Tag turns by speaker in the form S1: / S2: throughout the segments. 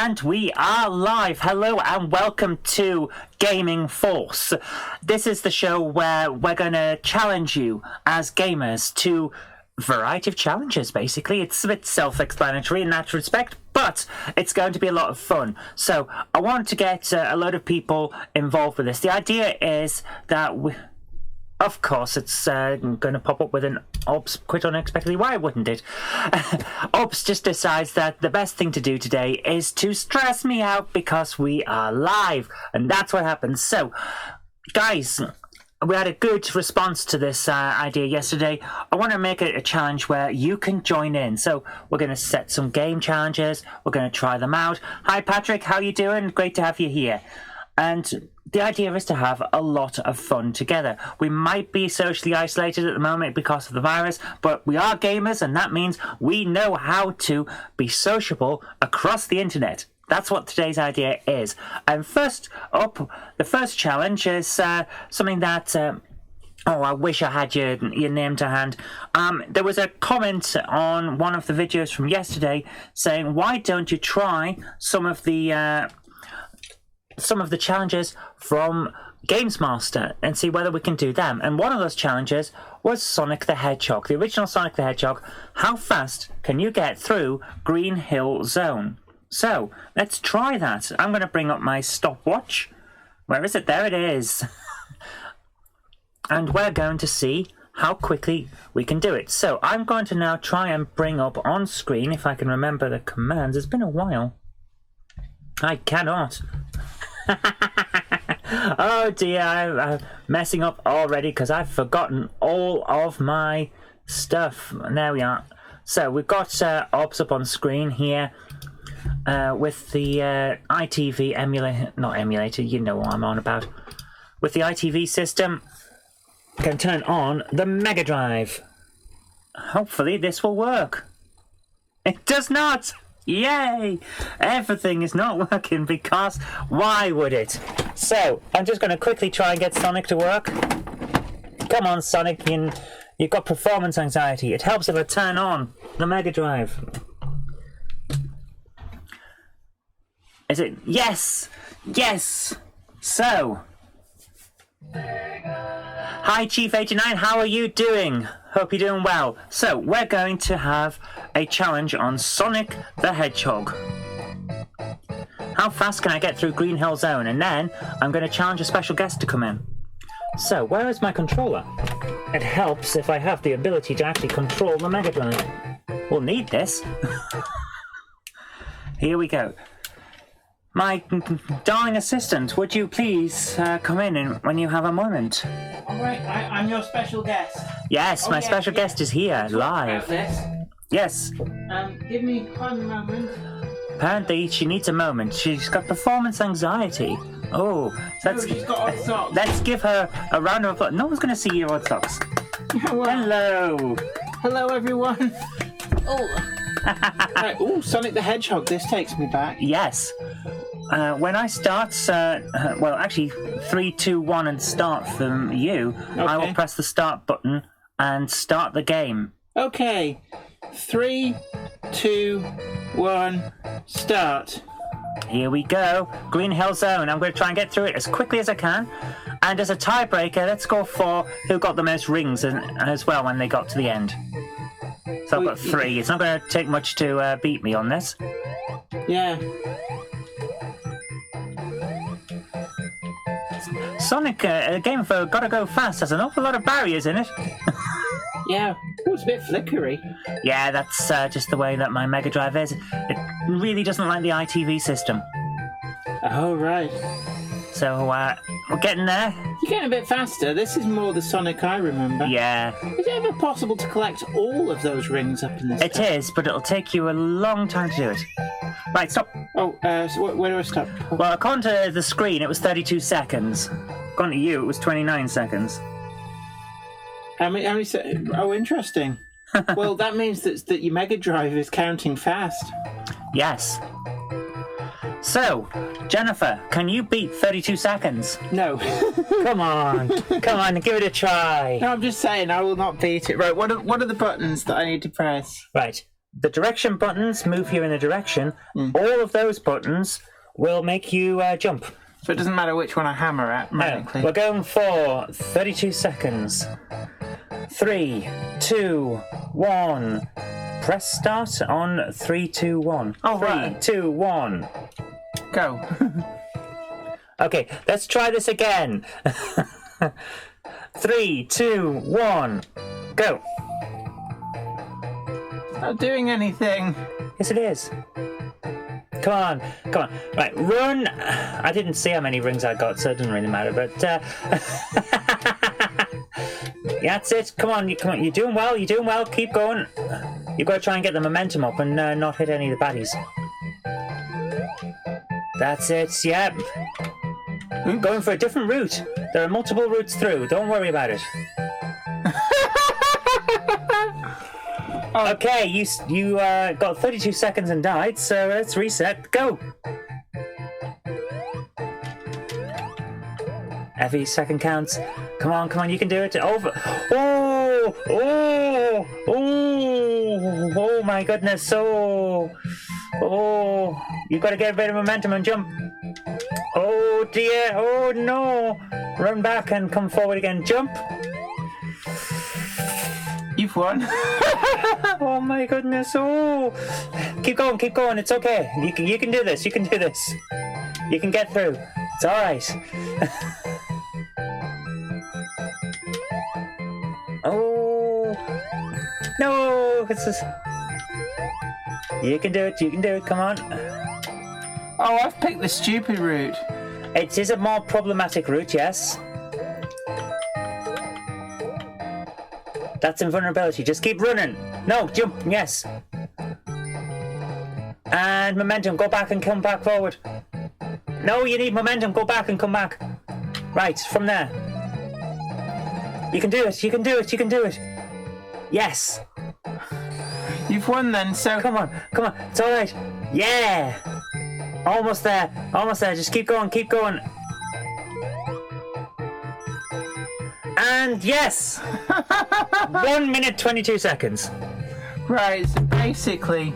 S1: And we are live. Hello and welcome to Gaming Force. This is the show where we're going to challenge you as gamers to a variety of challenges, basically. It's a bit self-explanatory in that respect, but it's going to be a lot of fun. So I want to get a load of people involved with this. The idea is that of course, it's going to pop up with an Ops quite unexpectedly. Why wouldn't it? Ops just decides that the best thing to do today is to stress me out because we are live. And that's what happens. So, guys, we had a good response to this idea yesterday. I want to make it a challenge where you can join in. So we're going to set some game challenges. We're going to try them out. Hi, Patrick. How you doing? Great to have you here. And the idea is to have a lot of fun together. We might be socially isolated at the moment because of the virus, but we are gamers, and that means we know how to be sociable across the internet. That's what today's idea is. And first up, the first challenge is something that... Oh, I wish I had your name to hand. There was a comment on one of the videos from yesterday saying, why don't you try some of the challenges from Games Master and see whether we can do them. And one of those challenges was Sonic the Hedgehog, the original Sonic the Hedgehog. How fast can you get through Green Hill Zone? So, let's try that. I'm going to bring up my stopwatch. Where is it? There it is. And we're going to see how quickly we can do it. So, I'm going to now try and bring up on screen, if I can remember the commands. It's been a while. I cannot. Oh dear, I'm messing up already because I've forgotten all of my stuff. There we are. So we've got Ops up on screen here with the ITV emulator, not emulator, you know what I'm on about. With the ITV system, I can turn on the Mega Drive. Hopefully this will work. It does not! Yay! Everything is not working because why would it? So, I'm just going to quickly try and get Sonic to work. Come on, Sonic, you've got performance anxiety. It helps if I turn on the Mega Drive. Is it? Yes! Yes! So... Hi, Chief 89, how are you doing? Hope you're doing well. So, we're going to have a challenge on Sonic the Hedgehog. How fast can I get through Green Hill Zone? And then, I'm going to challenge a special guest to come in. So, where is my controller? It helps if I have the ability to actually control the Mega Drive. We'll need this. Here we go. My darling assistant, would you please come in when you have a moment?
S2: All right, I'm your special guest.
S1: Yes, my special guest is here, live.
S2: This.
S1: Yes.
S2: Give me 1 moment.
S1: Apparently, she needs a moment. She's got performance anxiety. Oh, so
S2: She's got odd socks.
S1: let's give her a round of applause. No one's going to see your odd socks.
S2: Well,
S1: Hello.
S2: hello, everyone. Oh. Right. Oh, Sonic the Hedgehog. This takes me back.
S1: Yes. When I start, well, actually, 3, 2, 1 and start from you,
S2: Okay.
S1: I will press the start button and start the game.
S2: Okay. 3, 2, 1, start.
S1: Here we go. Green Hill Zone. I'm going to try and get through it as quickly as I can. And as a tiebreaker, let's go for who got the most rings as well when they got to the end. So I've got 3. It's not going to take much to beat me on this.
S2: Yeah.
S1: Sonic, a game for Gotta Go Fast, has an awful lot of barriers in it.
S2: Yeah. Oh, it's a bit flickery.
S1: Yeah, that's just the way that my Mega Drive is. It really doesn't like the ITV system.
S2: Oh, right.
S1: So, we're getting there.
S2: You're getting a bit faster. This is more the Sonic I remember.
S1: Yeah,
S2: Is it ever possible to collect all of those rings up in this?
S1: it is, but it'll take you a long time to do it. Right, stop.
S2: Oh, so where do I stop?
S1: Well, according to the screen, it was 32 seconds. According to you, it was 29 seconds.
S2: How many oh, interesting. Well, that means that your Mega Drive is counting fast.
S1: Yes. So, Jennifer, can you beat 32 seconds?
S2: No.
S1: Come on, give it a try.
S2: No, I'm just saying I will not beat it. Right, what are the buttons that I need to press?
S1: Right, the direction buttons move you in a direction. All of those buttons will make you jump.
S2: So it doesn't matter which one I hammer at, magically.
S1: We're going for 32 seconds. 3, 2, 1. Press start on 3, 2, 1.
S2: Oh,
S1: 3,
S2: right.
S1: 2, 1.
S2: Go.
S1: Okay, let's try this again. 3, 2, 1. Go.
S2: Not doing anything.
S1: Yes, it is. Come on, come on. Right, run. I didn't see how many rings I got, so it doesn't really matter. But that's it. Come on, come on. You're doing well. You're doing well. Keep going. You've got to try and get the momentum up and not hit any of the baddies. That's it. Yep. Going for a different route. There are multiple routes through. Don't worry about it. Okay, you got 32 seconds and died, so let's reset. Go! Every second counts. Come on, you can do it. Over. Oh my goodness. Oh, you've got to get a bit of momentum and jump. Oh dear, oh no. Run back and come forward again. Jump.
S2: You've won.
S1: Oh my goodness, oh. Keep going, it's okay. You can do this, you can do this. You can get through. It's alright. Oh. No, it's just... You can do it, come on.
S2: Oh, I've picked the stupid route.
S1: It is a more problematic route, yes. That's invulnerability. Just keep running. No, jump. Yes. And momentum. Go back and come back forward. No, you need momentum. Go back and come back. Right, from there. You can do it. You can do it. You can do it. Yes.
S2: You've won then, so...
S1: Come on. It's all right. Yeah. Almost there. Just keep going. And yes! 1 minute 22 seconds.
S2: Right, so basically,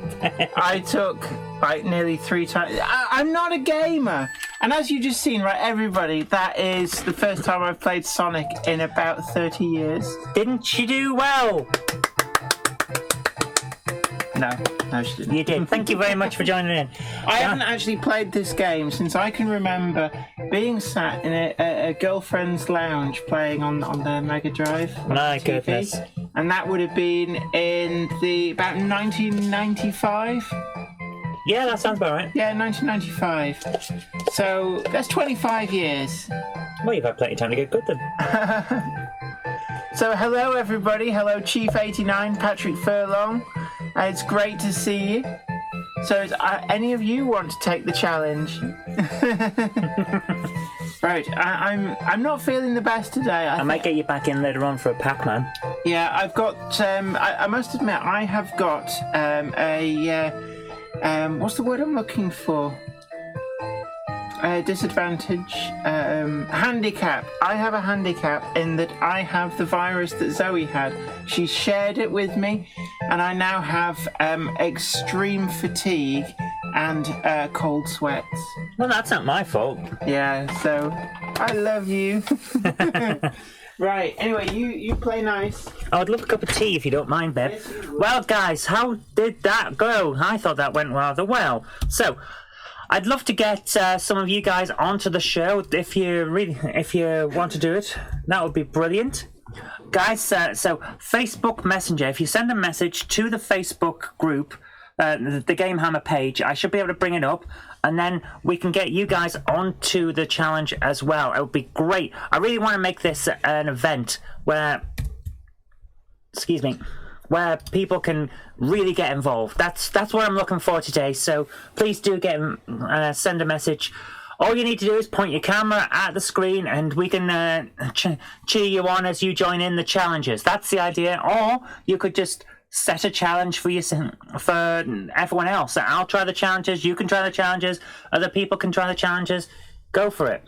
S2: I took like nearly 3 times. I'm not a gamer. And as you just seen, right, everybody, that is the first time I've played Sonic in about 30 years.
S1: Didn't you do well?
S2: No, she didn't.
S1: You did. Thank you very much for joining in.
S2: I haven't actually played this game since I can remember being sat in a girlfriend's lounge playing on their Mega Drive.
S1: My
S2: TV.
S1: goodness.
S2: And that would have been in about 1995.
S1: Yeah, that sounds about right.
S2: Yeah, 1995. So that's 25 years.
S1: Well, you've had plenty of time to get good then.
S2: So hello everybody. Hello Chief 89, Patrick Furlong. It's great to see you. So any of you want to take the challenge? Right, I'm not feeling the best today.
S1: I might get you back in later on for a Pac-Man.
S2: Yeah, I've got. I must admit, I have got what's the word I'm looking for? Disadvantage, handicap. I have a handicap in that I have the virus that Zoe had. She shared it with me, and I now have extreme fatigue and cold sweats.
S1: Well, that's not my fault.
S2: Yeah, so I love you. Right, anyway, you play nice.
S1: I would love a cup of tea if you don't mind, babe. Well, guys, how did that go? I thought that went rather well. So, I'd love to get some of you guys onto the show if you want to do it. That would be brilliant, guys. So Facebook Messenger. If you send a message to the Facebook group, the Game Hammer page, I should be able to bring it up, and then we can get you guys onto the challenge as well. It would be great. I really want to make this an event where, where people can really get involved. That's what I'm looking for today. So please do send a message. All you need to do is point your camera at the screen, and we can cheer you on as you join in the challenges. That's the idea. Or you could just set a challenge for everyone else. I'll try the challenges. You can try the challenges. Other people can try the challenges. Go for it.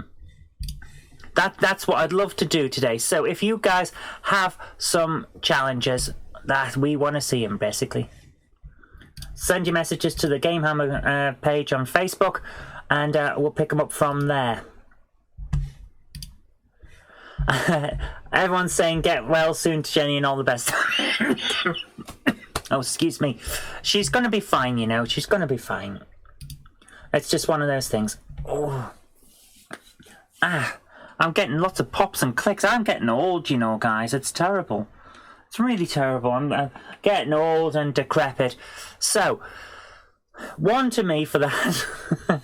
S1: That's what I'd love to do today. So if you guys have some challenges that we want to see them, basically. send your messages to the Gamehammer page on Facebook, and we'll pick them up from there. Everyone's saying get well soon to Jenny and all the best. Oh, excuse me. She's going to be fine, you know. She's going to be fine. It's just one of those things. Oh. I'm getting lots of pops and clicks. I'm getting old, you know, guys. It's terrible. It's really terrible. I'm getting old and decrepit. So, one to me for that.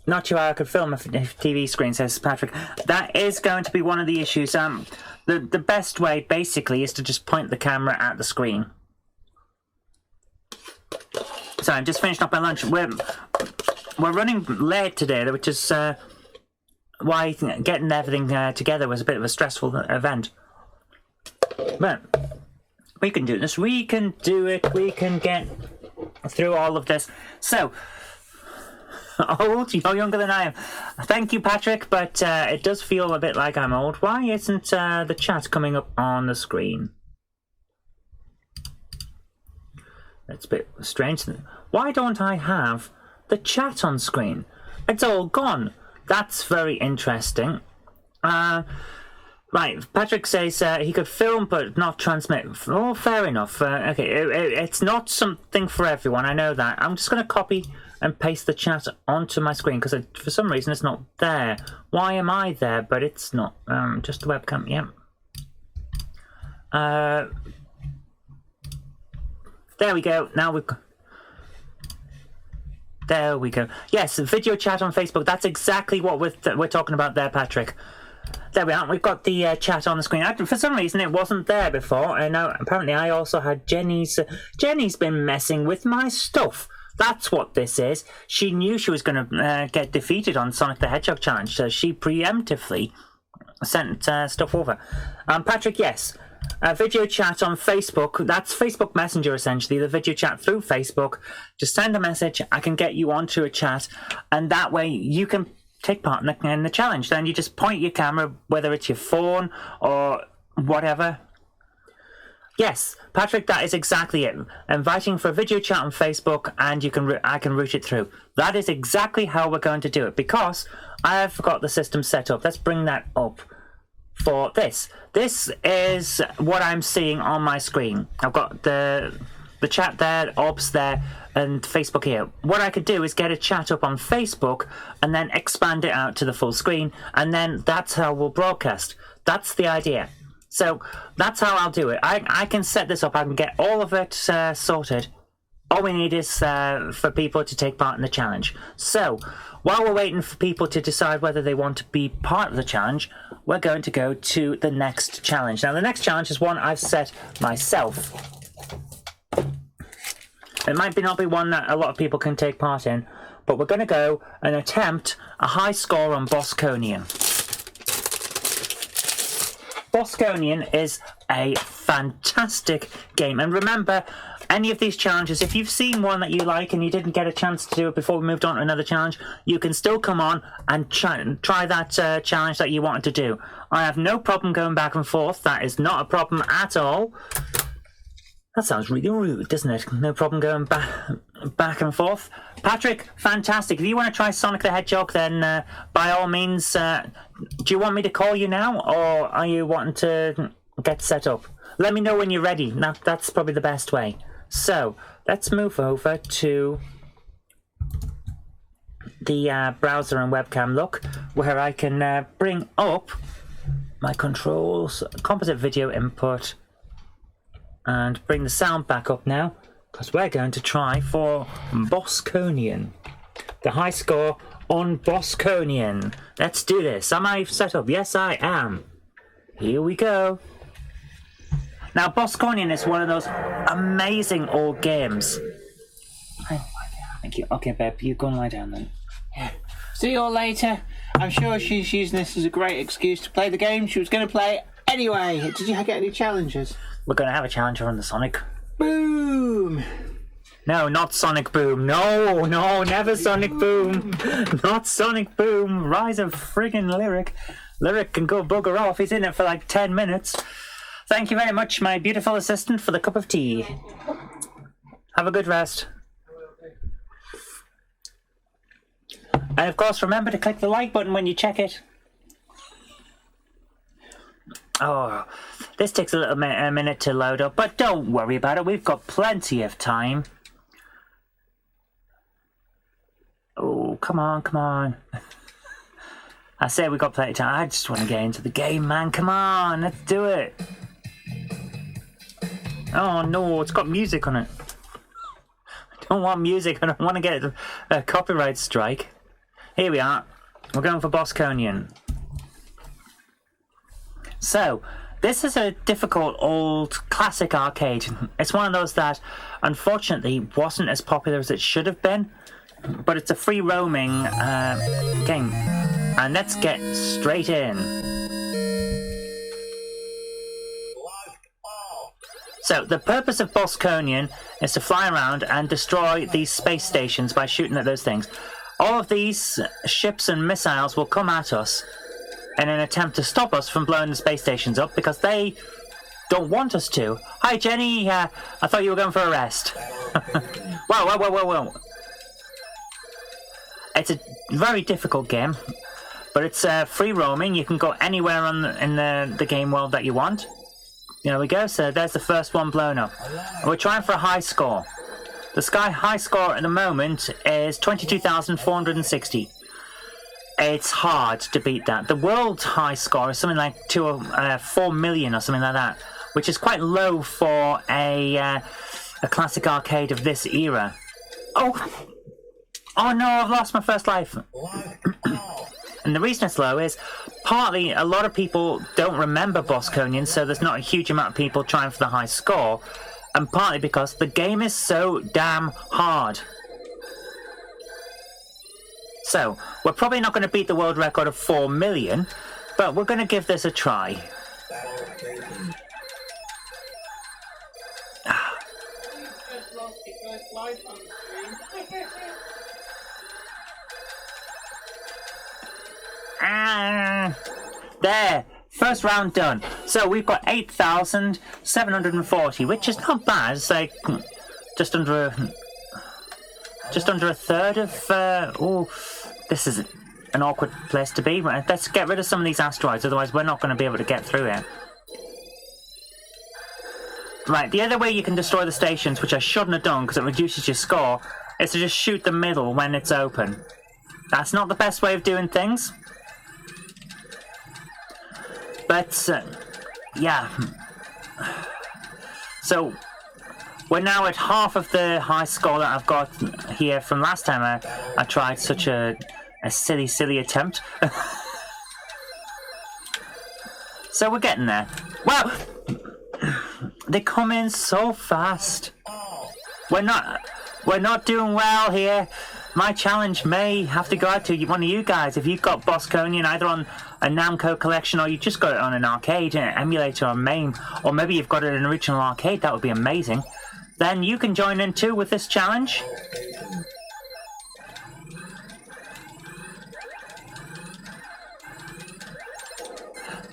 S1: Not sure how I could film a TV screen, says Patrick. That is going to be one of the issues. The best way, basically, is to just point the camera at the screen. So I'm just finishing up my lunch. We're running late today, which is why getting everything together was a bit of a stressful event. But we can do this. We can do it. We can get through all of this. So, old? You're younger than I am. Thank you, Patrick, but it does feel a bit like I'm old. Why isn't the chat coming up on the screen? It's a bit strange. Why don't I have the chat on screen? It's all gone. That's very interesting. Right, Patrick says he could film but not transmit. Oh, fair enough. Okay, it's not something for everyone, I know that. I'm just going to copy and paste the chat onto my screen because for some reason it's not there. Why am I there but it's not? Just the webcam, yeah. There we go. Now we've got... There we go. Yes, video chat on Facebook. That's exactly what we're talking about there, Patrick. There we are. We've got the chat on the screen. For some reason, it wasn't there before, and now apparently I also had Jenny's. Jenny's been messing with my stuff. That's what this is. She knew she was going to get defeated on Sonic the Hedgehog challenge, so she preemptively sent stuff over. Patrick, yes. Video chat on Facebook. That's Facebook Messenger, essentially. The video chat through Facebook. Just send a message. I can get you onto a chat, and that way you can take part in the challenge. Then you just point your camera, whether it's your phone or whatever. Yes, Patrick, that is exactly it. Inviting for a video chat on Facebook, and I can route it through. That is exactly how we're going to do it, because I have got the system set up. Let's bring that up for this. This is what I'm seeing on my screen. I've got the chat there, OBS there, and Facebook here. What I could do is get a chat up on Facebook and then expand it out to the full screen, and then that's how we'll broadcast. That's the idea. So that's how I'll do it. I can set this up. I can get all of it sorted. All we need is for people to take part in the challenge. So while we're waiting for people to decide whether they want to be part of the challenge, we're going to go to the next challenge. Now, the next challenge is one I've set myself. It might not be one that a lot of people can take part in, but we're going to go and attempt a high score on Bosconian. Bosconian is a fantastic game, and remember, any of these challenges, if you've seen one that you like and you didn't get a chance to do it before we moved on to another challenge, you can still come on and try that challenge that you wanted to do. I have no problem going back and forth. That is not a problem at all. That sounds really rude, doesn't it? No problem going back and forth. Patrick, fantastic. If you want to try Sonic the Hedgehog, then by all means, do you want me to call you now, or are you wanting to get set up? Let me know when you're ready. That's probably the best way. So, let's move over to the browser and webcam look, where I can bring up my controls, composite video input, and bring the sound back up now, because we're going to try for Bosconian. The high score on Bosconian. Let's do this. Am I set up? Yes, I am. Here we go. Now, Bosconian is one of those amazing old games. Thank you. Okay, babe, you go and lie down then.
S2: Yeah. See you all later. I'm sure she's using this as a great excuse to play the game she was going to play anyway. Did you get any challenges?
S1: We're going to have a challenge on the Sonic.
S2: Boom!
S1: No, not Sonic Boom. No, never Sonic Boom. Not Sonic Boom. Rise of friggin' Lyric. Lyric can go bugger off. He's in it for like 10 minutes. Thank you very much, my beautiful assistant, for the cup of tea. Have a good rest. And of course, remember to click the like button when you check it. Oh, this takes a minute to load up, but don't worry about it. We've got plenty of time. Oh, come on, come on. I said we got plenty of time. I just want to get into the game, man. Come on, let's do it. Oh no, it's got music on it. I don't want music. I don't want to get a copyright strike. Here we are. We're going for Bosconian. So, this is a difficult old classic arcade. It's one of those that unfortunately wasn't as popular as it should have been, but it's a free roaming game. And let's get straight in. So, the purpose of Bosconian is to fly around and destroy these space stations by shooting at those things. All of these ships and missiles will come at us in an attempt to stop us from blowing the space stations up because they don't want us to. Hi, Jenny. I thought you were going for a rest. Whoa. It's a very difficult game, but it's free roaming. You can go anywhere in the game world that you want. There we go. So there's the first one blown up. And we're trying for a high score. The Sky high score at the moment is 22,460. It's hard to beat that. The world high score is something like 4 million or something like that, which is quite low for a classic arcade of this era. Oh no, I've lost my first life. And the reason it's low is partly a lot of people don't remember Bosconian, so there's not a huge amount of people trying for the high score, and partly because the game is so damn hard. So, we're probably not going to beat the world record of 4 million, but we're going to give this a try. There! First round done. So, we've got 8,740, which is not bad. It's like just under a third of... this is an awkward place to be. Let's get rid of some of these asteroids, otherwise we're not going to be able to get through it. Right, the other way you can destroy the stations, which I shouldn't have done because it reduces your score, is to just shoot the middle when it's open. That's not the best way of doing things. But, yeah. So, we're now at half of the high score that I've got here from last time I tried such a silly attempt. So we're getting there. Wow! They come in so fast. We're not doing well here. My challenge may have to go out to one of you guys. If you've got Bosconian either on a Namco collection or you just got it on an arcade, an emulator or MAME, or maybe you've got it in an original arcade, that would be amazing. Then you can join in too with this challenge.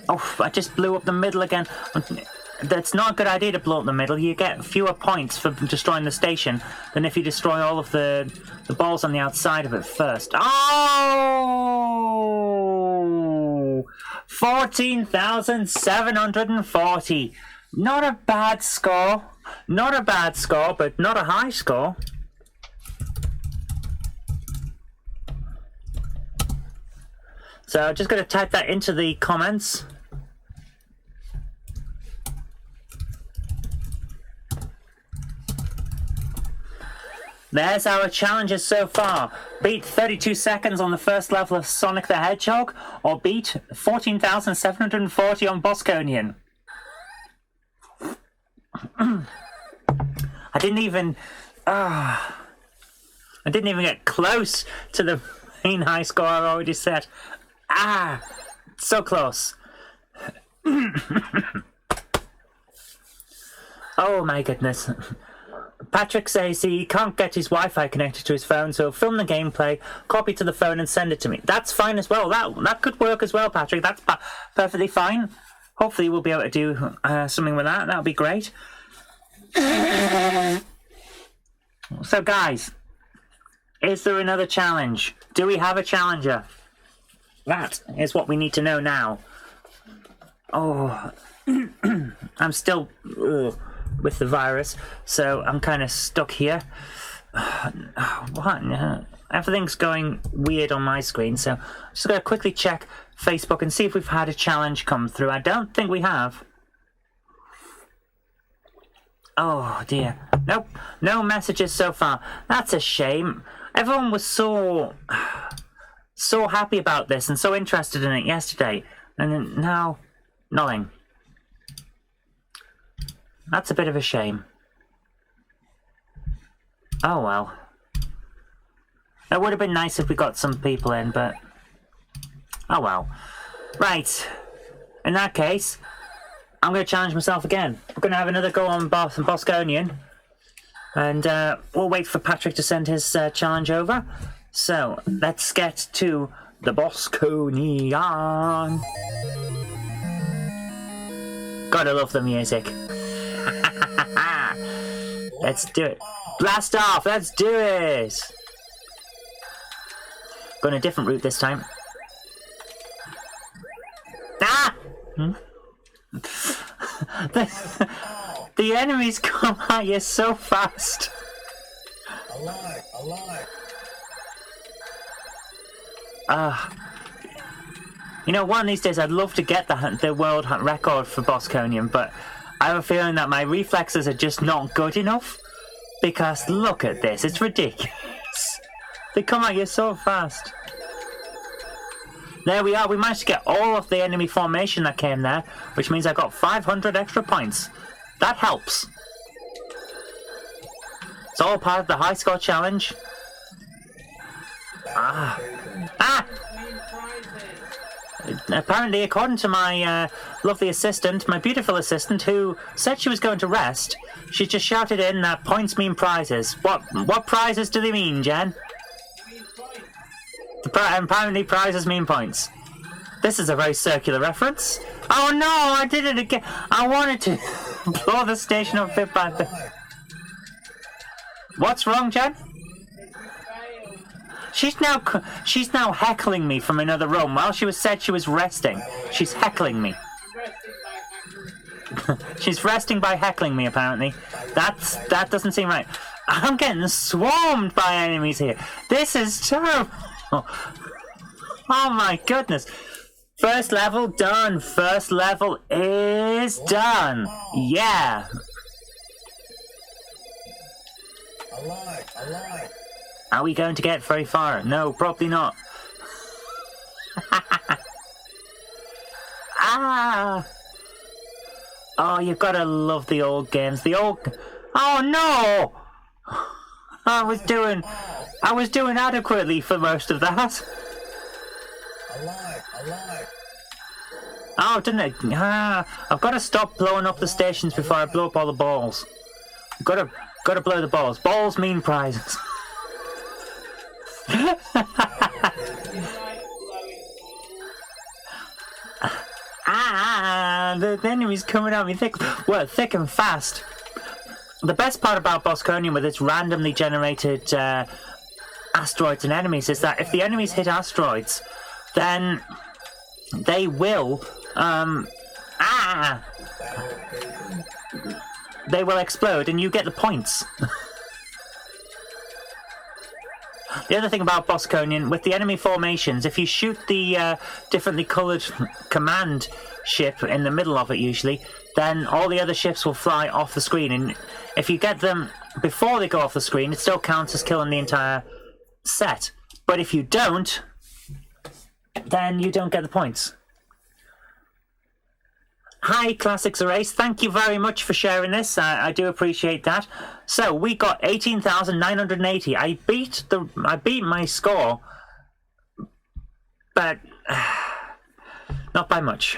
S1: Oh, I just blew up the middle again. That's not a good idea to blow up the middle. You get fewer points for destroying the station than if you destroy all of the balls on the outside of it first. Oh! 14,740. Not a bad score. Not a bad score, but not a high score. So I'm just going to type that into the comments. There's our challenges so far. Beat 32 seconds on the first level of Sonic the Hedgehog, or beat 14,740 on Bosconian. I didn't even get close to the main high score I already set. So close. Oh my goodness. Patrick says he can't get his Wi-Fi connected to his phone, so film the gameplay, copy to the phone and send it to me. That's fine as well. That could work as well, Patrick. That's perfectly fine. Hopefully we'll be able to do something with that. That would be great. So, guys, is there another challenge? Do we have a challenger? That is what we need to know now. Oh, I'm still with the virus, so I'm kind of stuck here. What? Everything's going weird on my screen, so I'm just going to quickly check Facebook and see if we've had a challenge come through. I don't think we have. Oh dear. Nope, no messages so far. That's a shame. Everyone was so happy about this and so interested in it yesterday, and then now nothing. That's a bit of a shame. Oh well. It would have been nice if we got some people in, but oh well. Right. In that case, I'm going to challenge myself again. We're going to have another go on Bosconian. And we'll wait for Patrick to send his challenge over. So, let's get to the Bosconian. Gotta love the music. Let's do it. Blast off! Let's do it! Going a different route this time. Ah! The enemies come at you so fast. Alive. You know, one of these days I'd love to get the world record for Bosconian, but I have a feeling that my reflexes are just not good enough. Because look at this, it's ridiculous. They come at you so fast. There we are, we managed to get all of the enemy formation that came there, which means I got 500 extra points. That helps. It's all part of the high score challenge. Ah! Apparently, according to my lovely assistant, my beautiful assistant, who said she was going to rest, she just shouted in that points mean prizes. What prizes do they mean, Jen? Apparently, prizes mean points. This is a very circular reference. Oh no, I did it again. I wanted to blow the station up bit by bit. What's wrong, Jen? She's now heckling me from another room while she said she was resting. She's heckling me. She's resting by heckling me, apparently. That doesn't seem right. I'm getting swarmed by enemies here. This is terrible. Oh my goodness. First level done. First level is done. Yeah. Alive. Are we going to get very far? No, probably not. Ah! Oh, you've got to love the old games. Oh no! I was doing adequately for most of that. Alive. Oh, didn't it? I've got to stop blowing up the stations before I blow up all the balls. Got to blow the balls. Balls mean prizes. The enemy's coming at me thick and fast. The best part about Bosconian with its randomly generated asteroids and enemies is that if the enemies hit asteroids, then they will they will explode and you get the points. The other thing about Bosconian, with the enemy formations, if you shoot the differently coloured command ship in the middle of it usually, then all the other ships will fly off the screen. And if you get them before they go off the screen, it still counts as killing the entire set. But if you don't, then you don't get the points. Hi, Classics Erase. Thank you very much for sharing this. I do appreciate that. So we got 18,980. I beat my score, but not by much.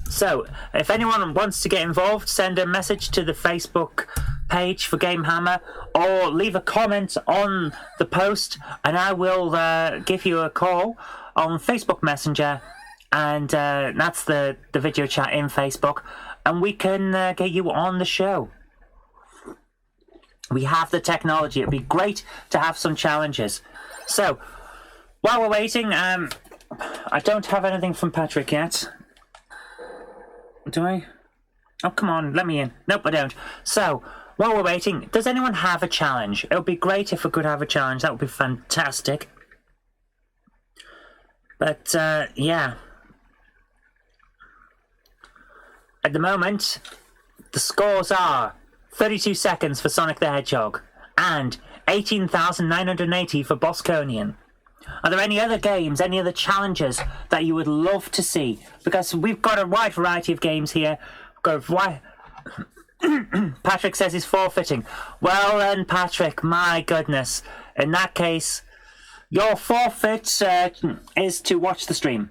S1: So if anyone wants to get involved, send a message to the Facebook page for Game Hammer, or leave a comment on the post, and I will give you a call on Facebook Messenger. And that's the video chat in Facebook. And we can get you on the show. We have the technology. It'd be great to have some challenges. So, while we're waiting, I don't have anything from Patrick yet. Do I? Oh, come on, let me in. Nope, I don't. So, while we're waiting, does anyone have a challenge? It would be great if we could have a challenge. That would be fantastic. But, yeah. At the moment, the scores are 32 seconds for Sonic the Hedgehog and 18,980 for Bosconian. Are there any other games, any other challenges that you would love to see? Because we've got a wide variety of games here. Patrick says he's forfeiting. Well then, Patrick, my goodness. In that case, your forfeit is to watch the stream.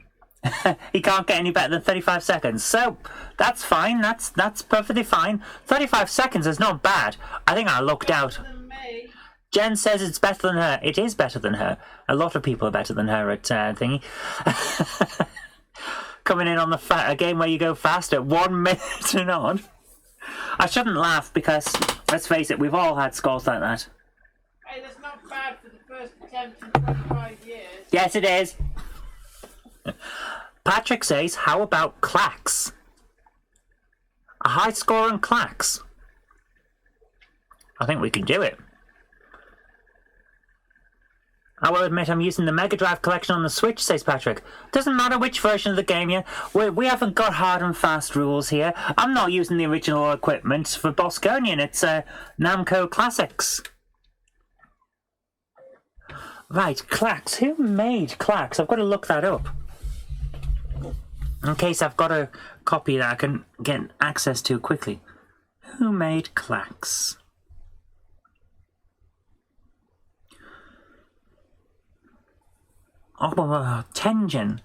S1: He can't get any better than 35 seconds. So, that's fine. That's perfectly fine. 35 seconds is not bad. I think I lucked out. Jen says it's better than her. It is better than her. A lot of people are better than her at thingy. Coming in on a game where you go faster, 1 minute and on. I shouldn't laugh because, let's face it, we've all had scores like that.
S2: Hey, that's not bad for the first attempt in 25 years.
S1: Yes, it is. Patrick says, how about Clacks? A high score on Clacks? I think we can do it. I will admit I'm using the Mega Drive collection on the Switch, says Patrick. Doesn't matter which version of the game yet. We haven't got hard and fast rules here. I'm not using the original equipment for Bosconian. It's Namco Classics. Right, Clacks. Who made Clacks? I've got to look that up. In case I've got a copy that I can get access to quickly. Who made Clacks? Oh, Tengen.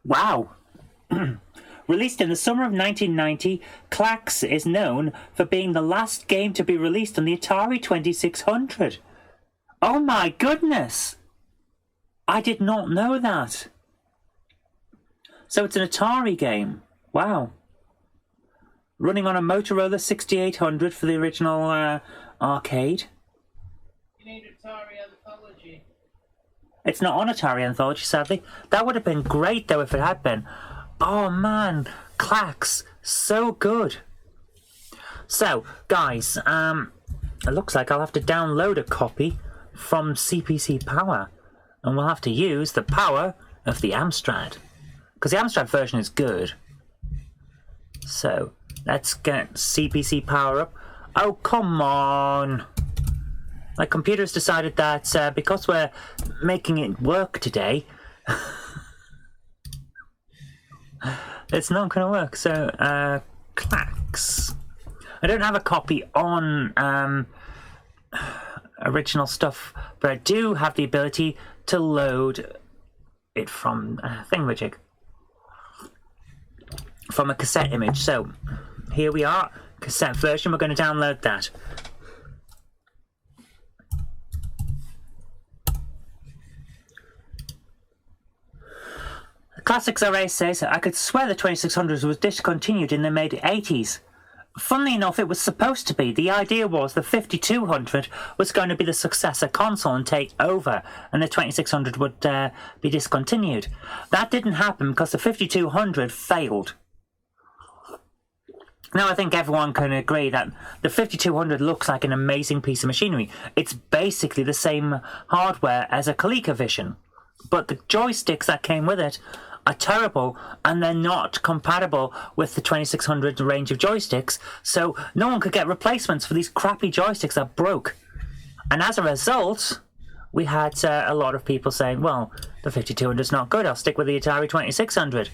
S1: Wow. Released in the summer of 1990, Clacks is known for being the last game to be released on the Atari 2600. Oh my goodness! I did not know that. So it's an Atari game. Wow. Running on a Motorola 6800 for the original arcade.
S2: Need Atari Anthology.
S1: It's not on Atari Anthology, sadly. That would have been great, though, if it had been. Oh, man. Clacks. So good. So, guys, it looks like I'll have to download a copy from CPC Power. And we'll have to use the power of the Amstrad. Because the Amstrad version is good. So, let's get CPC Power up. Oh, come on. My computer's decided that because we're making it work today, it's not going to work. So, Clacks. I don't have a copy on original stuff, but I do have the ability to load it from Thingamajig. From a cassette image. So, here we are. Cassette version. We're going to download that. Classics RA says, I could swear the 2600 was discontinued in the mid-80s. Funnily enough, it was supposed to be. The idea was the 5200 was going to be the successor console and take over, and the 2600 would be discontinued. That didn't happen because the 5200 failed. Now I think everyone can agree that the 5200 looks like an amazing piece of machinery. It's basically the same hardware as a ColecoVision, but the joysticks that came with it are terrible, and they're not compatible with the 2600 range of joysticks, so no one could get replacements for these crappy joysticks that broke. And as a result, we had a lot of people saying, well, the 5200 is not good, I'll stick with the Atari 2600.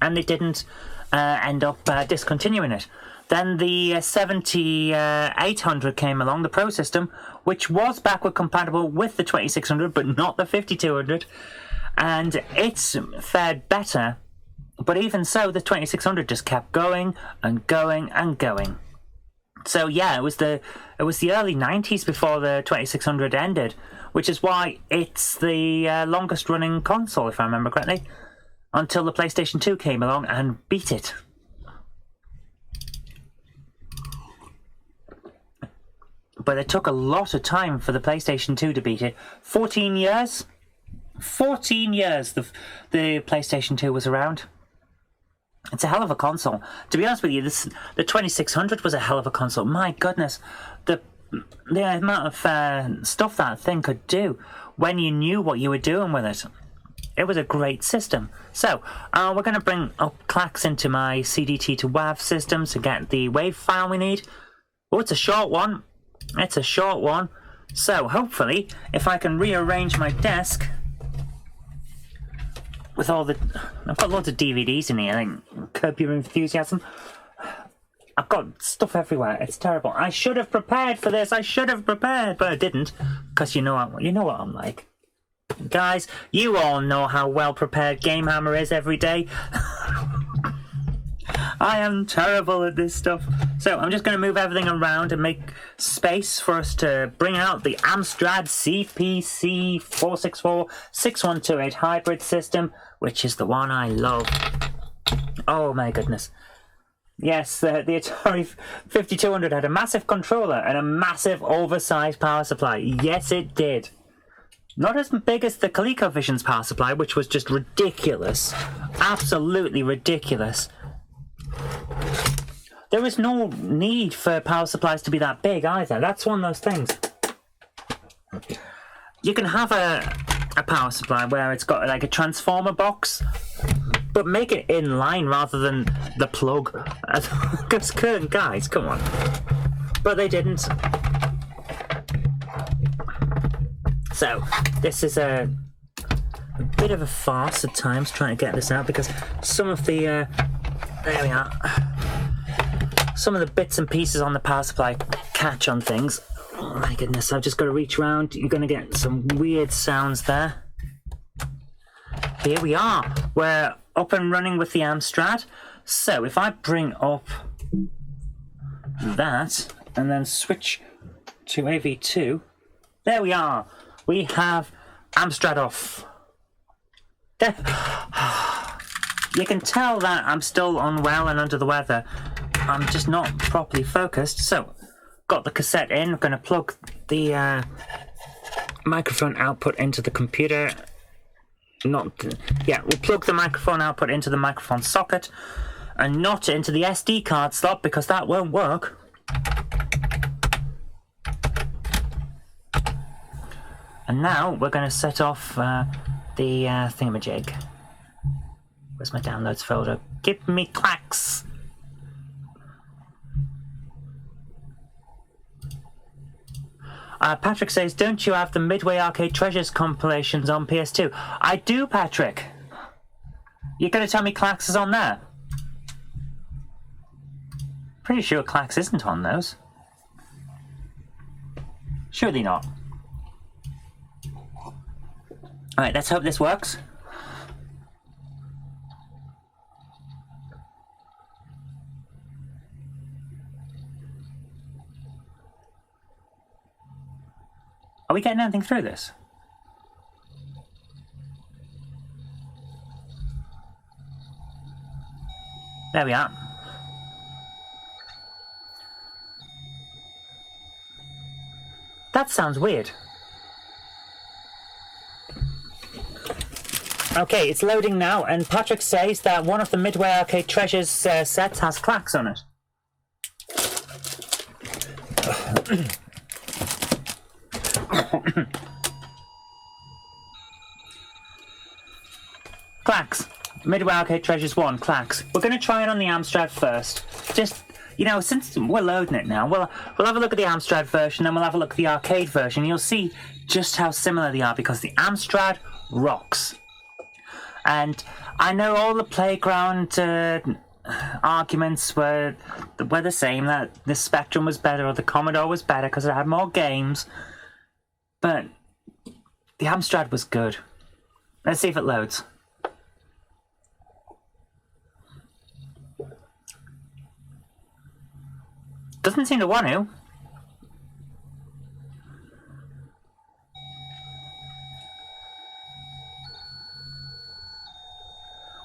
S1: And they didn't end up discontinuing it. Then the 7800 came along, the Pro System, which was backward compatible with the 2600, but not the 5200. And it's fared better, but even so, the 2600 just kept going and going and going. So yeah, it was the early 90s before the 2600 ended, which is why it's the longest running console, if I remember correctly, until the PlayStation 2 came along and beat it. but it took a lot of time for the PlayStation 2 to beat it. 14 years? 14 years the PlayStation 2 was around. It's a hell of a console. To be honest with you, the 2600 was a hell of a console. My goodness, the amount of stuff that thing could do when you knew what you were doing with it. It was a great system. So, we're going to bring up Clax into my CDT to WAV system to get the wave file we need. Oh, it's a short one. It's a short one. So, hopefully, if I can rearrange my desk with all the... I've got loads of DVDs in here, like Curb Your Enthusiasm. I've got stuff everywhere. It's terrible. I should have prepared for this. I should have prepared, but I didn't. Because you know what I'm like. Guys, you all know how well prepared Game Hammer is every day. I am terrible at this stuff. So I'm just going to move everything around and make space for us to bring out the Amstrad CPC 464-6128 hybrid system, which is the one I love. Oh my goodness. Yes, the Atari 5200 had a massive controller and a massive oversized power supply. Yes, it did. Not as big as the ColecoVision's power supply, which was just ridiculous. Absolutely ridiculous. There was no need for power supplies to be that big either. That's one of those things. You can have a power supply where it's got like a transformer box, but make it in line rather than the plug. Because guys, come on. But they didn't. So, this is a bit of a farce at times trying to get this out because some of the, there we are, some of the bits and pieces on the power supply catch on things. Oh my goodness, I've just got to reach around. You're going to get some weird sounds there. Here we are. We're up and running with the Amstrad. So, if I bring up that and then switch to AV2, there we are. We have Amstrad off. You can tell that I'm still unwell and under the weather. I'm just not properly focused. So, got the cassette in. I'm going to plug the microphone output into the computer. We'll plug the microphone output into the microphone socket and not into the SD card slot because that won't work. And now we're going to set off the thingamajig. Where's my downloads folder? Give me Clax! Patrick says, don't you have the Midway Arcade Treasures compilations on PS2? I do, Patrick! You're going to tell me Clax is on there? Pretty sure Clax isn't on those. Surely not. Alright, let's hope this works. Are we getting anything through this? There we are. That sounds weird. Okay, it's loading now, and Patrick says that one of the Midway Arcade Treasures sets has Clax on it. Clax. Midway Arcade Treasures 1, Clax. We're going to try it on the Amstrad first. Just, since we're loading it now, we'll have a look at the Amstrad version, then we'll have a look at the arcade version. You'll see just how similar they are, because the Amstrad rocks. And I know all the playground arguments were the same, that the Spectrum was better or the Commodore was better because it had more games. But the Amstrad was good. Let's see if it loads. Doesn't seem to want to.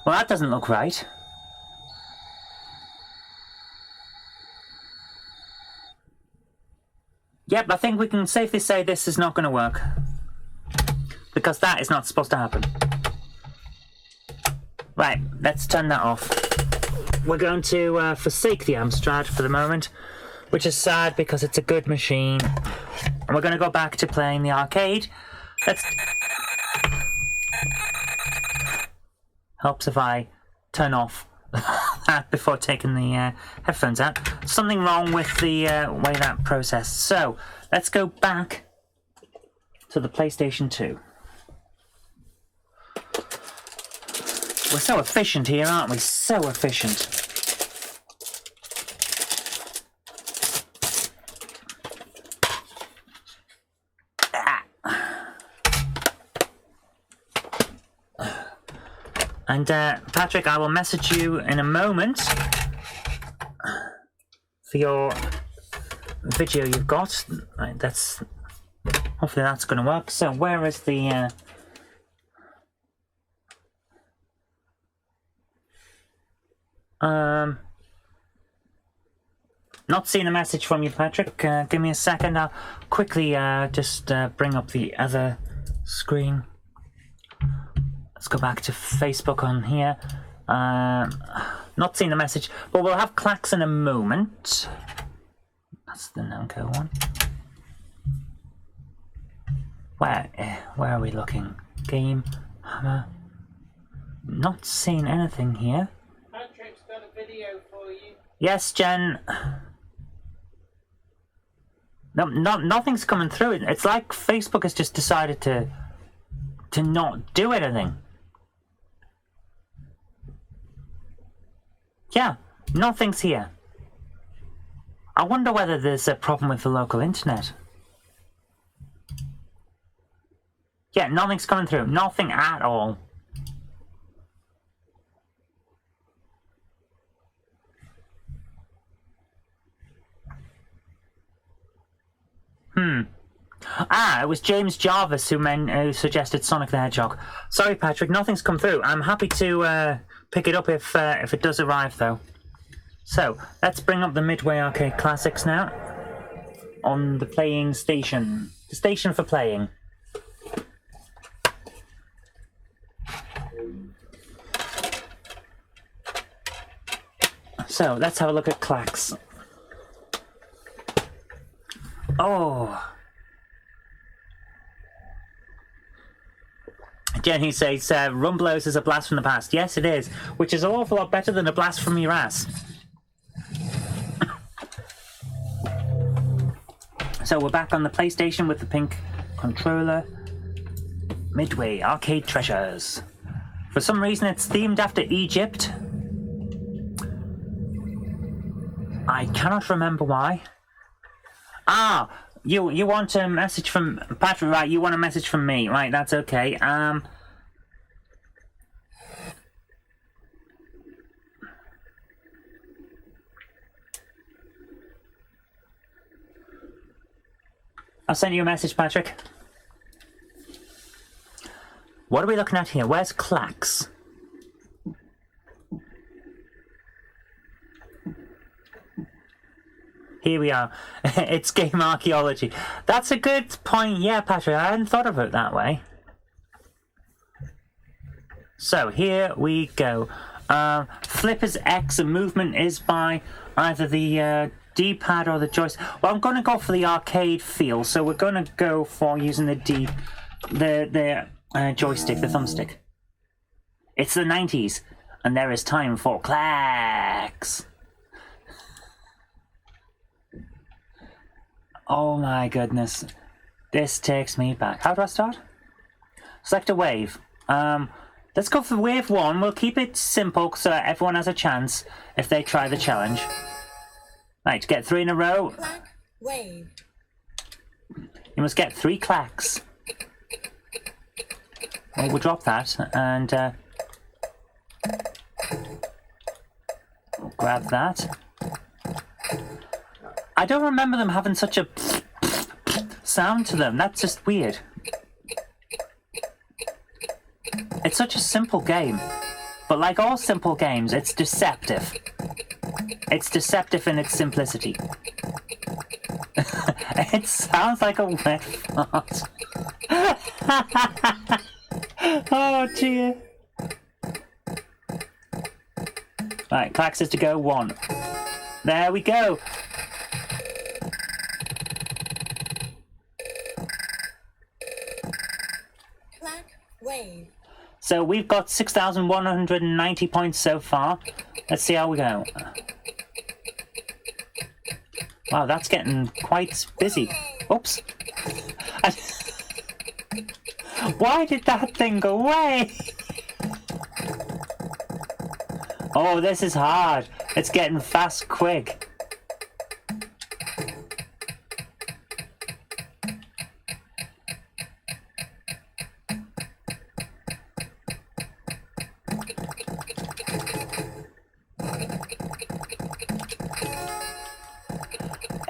S1: Well, that doesn't look right. Yep, I think we can safely say this is not going to work. Because that is not supposed to happen. Right, let's turn that off. We're going to forsake the Amstrad for the moment, which is sad because it's a good machine. And we're going to go back to playing the arcade. Let's... Helps if I turn off that before taking the headphones out. Something wrong with the way that processed. So, let's go back to the PlayStation 2. We're so efficient here, aren't we? So efficient. And Patrick, I will message you in a moment for your video you've got. Right, hopefully that's going to work. So where is the not seeing a message from you, Patrick. Give me a second. I'll quickly just bring up the other screen. Let's go back to Facebook on here. Not seeing the message, but we'll have clacks in a moment. That's the Namco one. Where are we looking? Game, hammer. Not seeing anything here.
S2: Patrick's got a video for you.
S1: Yes, Jen. No, nothing's coming through. It's like Facebook has just decided to not do anything. Yeah, nothing's here. I wonder whether there's a problem with the local internet. Yeah, nothing's coming through. Nothing at all. It was James Jarvis who suggested Sonic the Hedgehog. Sorry, Patrick, nothing's come through. I'm happy to pick it up if it does arrive, though. So, let's bring up the Midway Arcade Classics now. On the playing station. The station for playing. So, let's have a look at clacks. Oh. Jenny says, Rumblos is a blast from the past. Yes, it is. Which is an awful lot better than a blast from your ass. So we're back on the PlayStation with the pink controller. Midway Arcade Treasures. For some reason it's themed after Egypt. I cannot remember why. You want a message from Patrick, right? You want a message from me, right? That's okay. I'll send you a message, Patrick. What are we looking at here? Where's clacks? Here we are. It's game archaeology. That's a good point. Yeah, Patrick, I hadn't thought of it that way. So, here we go. Flippers X and movement is by either the D-pad or the joystick. Well, I'm going to go for the arcade feel, so we're going to go for using the joystick, the thumbstick. It's the 90s, and there is time for clacks. Oh my goodness. This takes me back. How do I start? Select a wave. Let's go for wave 1. We'll keep it simple so that everyone has a chance if they try the challenge. Right, get 3 in a row.
S3: Clack, wave.
S1: You must get 3 clacks. Well, we'll drop that and we'll grab that. I don't remember them having such a sound to them. That's just weird. It's such a simple game. But like all simple games, it's deceptive. It's deceptive in its simplicity. It sounds like a wet fart. Oh dear. Right, Clax is to go 1. There we go.
S3: Clack wave.
S1: So we've got 6,190 points so far. Let's see how we go. Wow, that's getting quite busy. Oops. Why did that thing go away? Oh, this is hard. It's getting fast quick.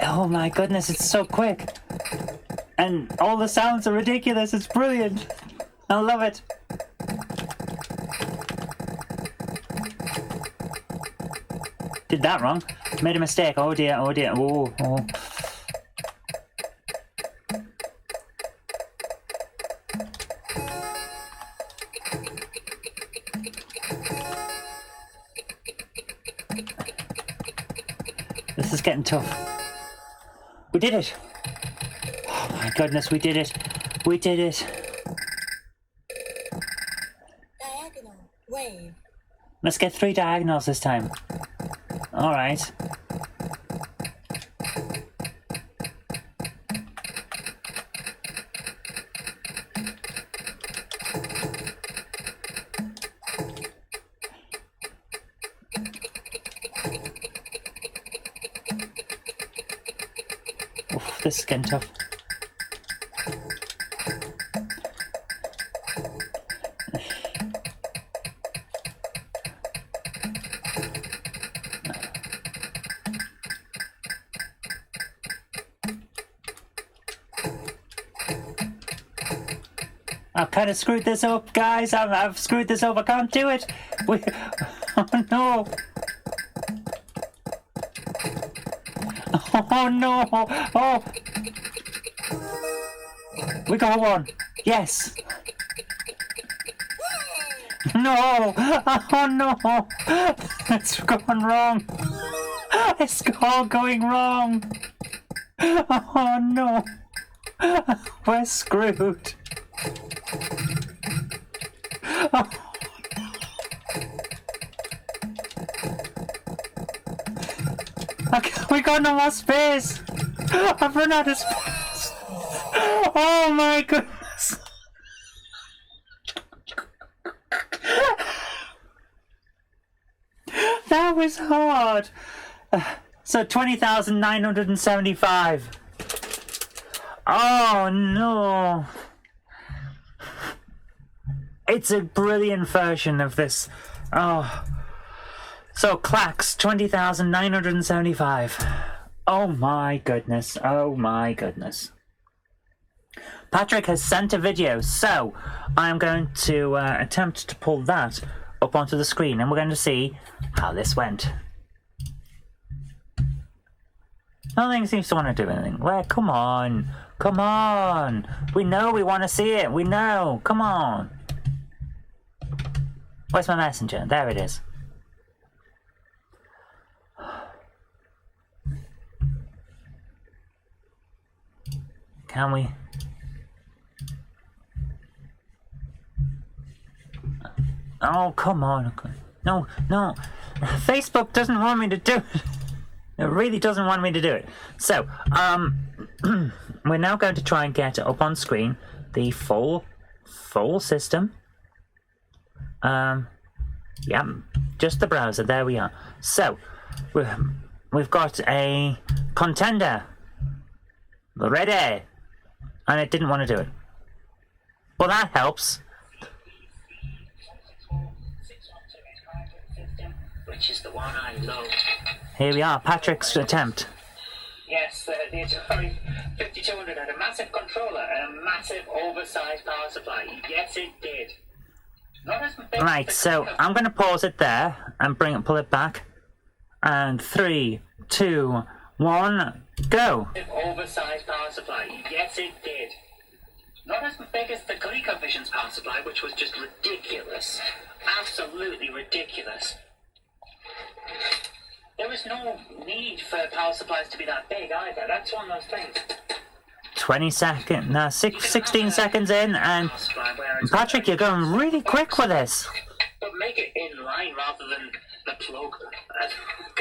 S1: Oh my goodness, it's so quick. And all the sounds are ridiculous. It's brilliant. I love it. Did that wrong. Made a mistake. Oh dear, oh dear. Oh, oh. This is getting tough. We did it. Oh my goodness, we did it. We did it.
S3: Diagonal wave.
S1: Let's get 3 diagonals this time. All right. Oof, this is getting tough. I've kind of screwed this up, guys. I've screwed this up. I can't do it. Oh no. Oh no. Oh. We got 1. Yes. No. Oh no. It's gone wrong. It's all going wrong. Oh no. We're screwed. Oh. Okay, we got no more space. I've run out of space. Oh my goodness. That was hard. So 20,975. Oh no. It's a brilliant version of this. Oh. So Clax, 20,975. Oh my goodness. Oh my goodness. Patrick has sent a video, so I'm going to attempt to pull that up onto the screen, and we're going to see how this went. Nothing seems to want to do anything. Well, come on. Come on. We know we want to see it. We know. Come on. Where's my messenger? There it is. Can we? Oh, come on. No, no. Facebook doesn't want me to do it. It really doesn't want me to do it. So, we're now going to try and get up on screen the full system. Yeah, just the browser. There we are. So, we've got a contender ready, and it didn't want to do it. Well, that helps.
S4: Which is the one I love.
S1: Here we are, Patrick's attempt.
S4: Yes, the Atari 5200 had a massive controller and a massive oversized power supply. Yes, it did. Not as big
S1: Right, so I'm going to pause it there and pull it back. And 3, 2, 1, go.
S4: Oversized power supply. Yes, it did. Not as big as the ColecoVision's power supply, which was just ridiculous. Absolutely ridiculous. There was no need for power supplies to be that big either. That's one of those things.
S1: 20 seconds, no, 16 seconds in, and Patrick, you're going really quick with this.
S4: But make it in line rather than the plug.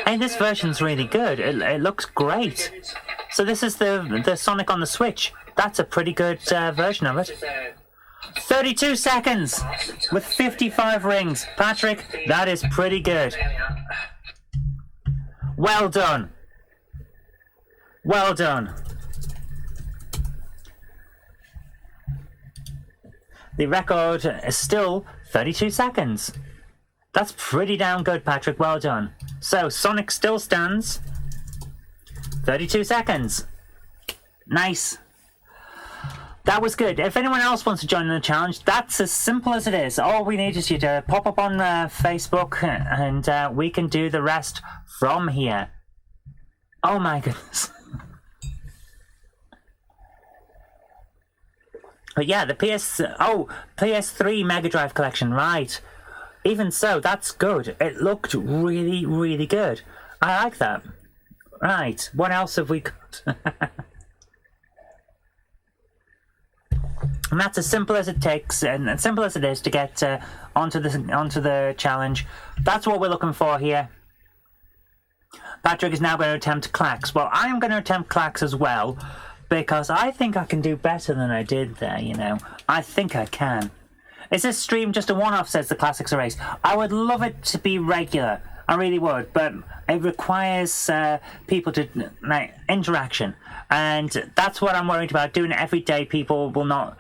S1: Hey, this version's really good. It looks great. So this is the Sonic on the Switch. That's a pretty good version of it. 32 seconds with 55 rings. Patrick, that is pretty good. Well done. Well done. The record is still 32 seconds. That's pretty damn good, Patrick. Well done. So, Sonic still stands. 32 seconds. Nice. That was good. If anyone else wants to join in the challenge, that's as simple as it is. All we need is you to pop up on Facebook, and we can do the rest from here. Oh my goodness. But yeah, the PS3 Mega Drive collection, right. Even so, that's good. It looked really, really good. I like that. Right, what else have we got? And that's as simple as it takes, and as simple as it is to get onto the challenge. That's what we're looking for here. Patrick is now going to attempt Clax. Well, I'm going to attempt Clax as well, because I think I can do better than I did there, you know. I think I can. Is this stream just a one-off, says the Classics Erase? I would love it to be regular. I really would, but it requires people to, like, interaction. And that's what I'm worried about. Doing it every day, people will not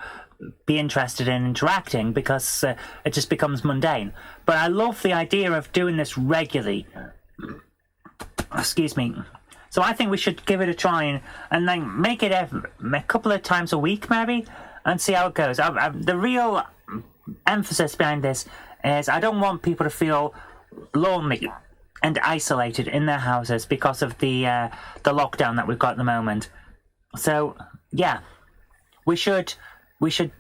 S1: be interested in interacting because it just becomes mundane. But I love the idea of doing this regularly. Excuse me. So I think we should give it a try and then make it a couple of times a week, maybe, and see how it goes. The real emphasis behind this is I don't want people to feel lonely and isolated in their houses because of the lockdown that we've got at the moment. So yeah, we should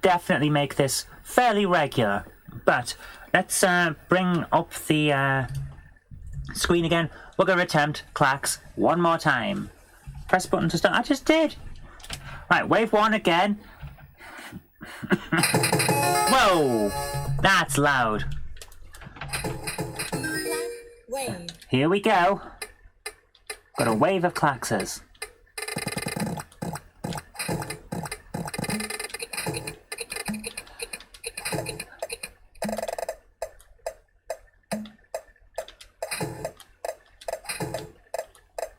S1: definitely make this fairly regular. But let's bring up the screen again. We're going to attempt Clax one more time. Press button to start. I just did. Right, wave one again. Whoa, that's loud.
S3: Clack wave.
S1: Here we go. Got a wave of Claxes.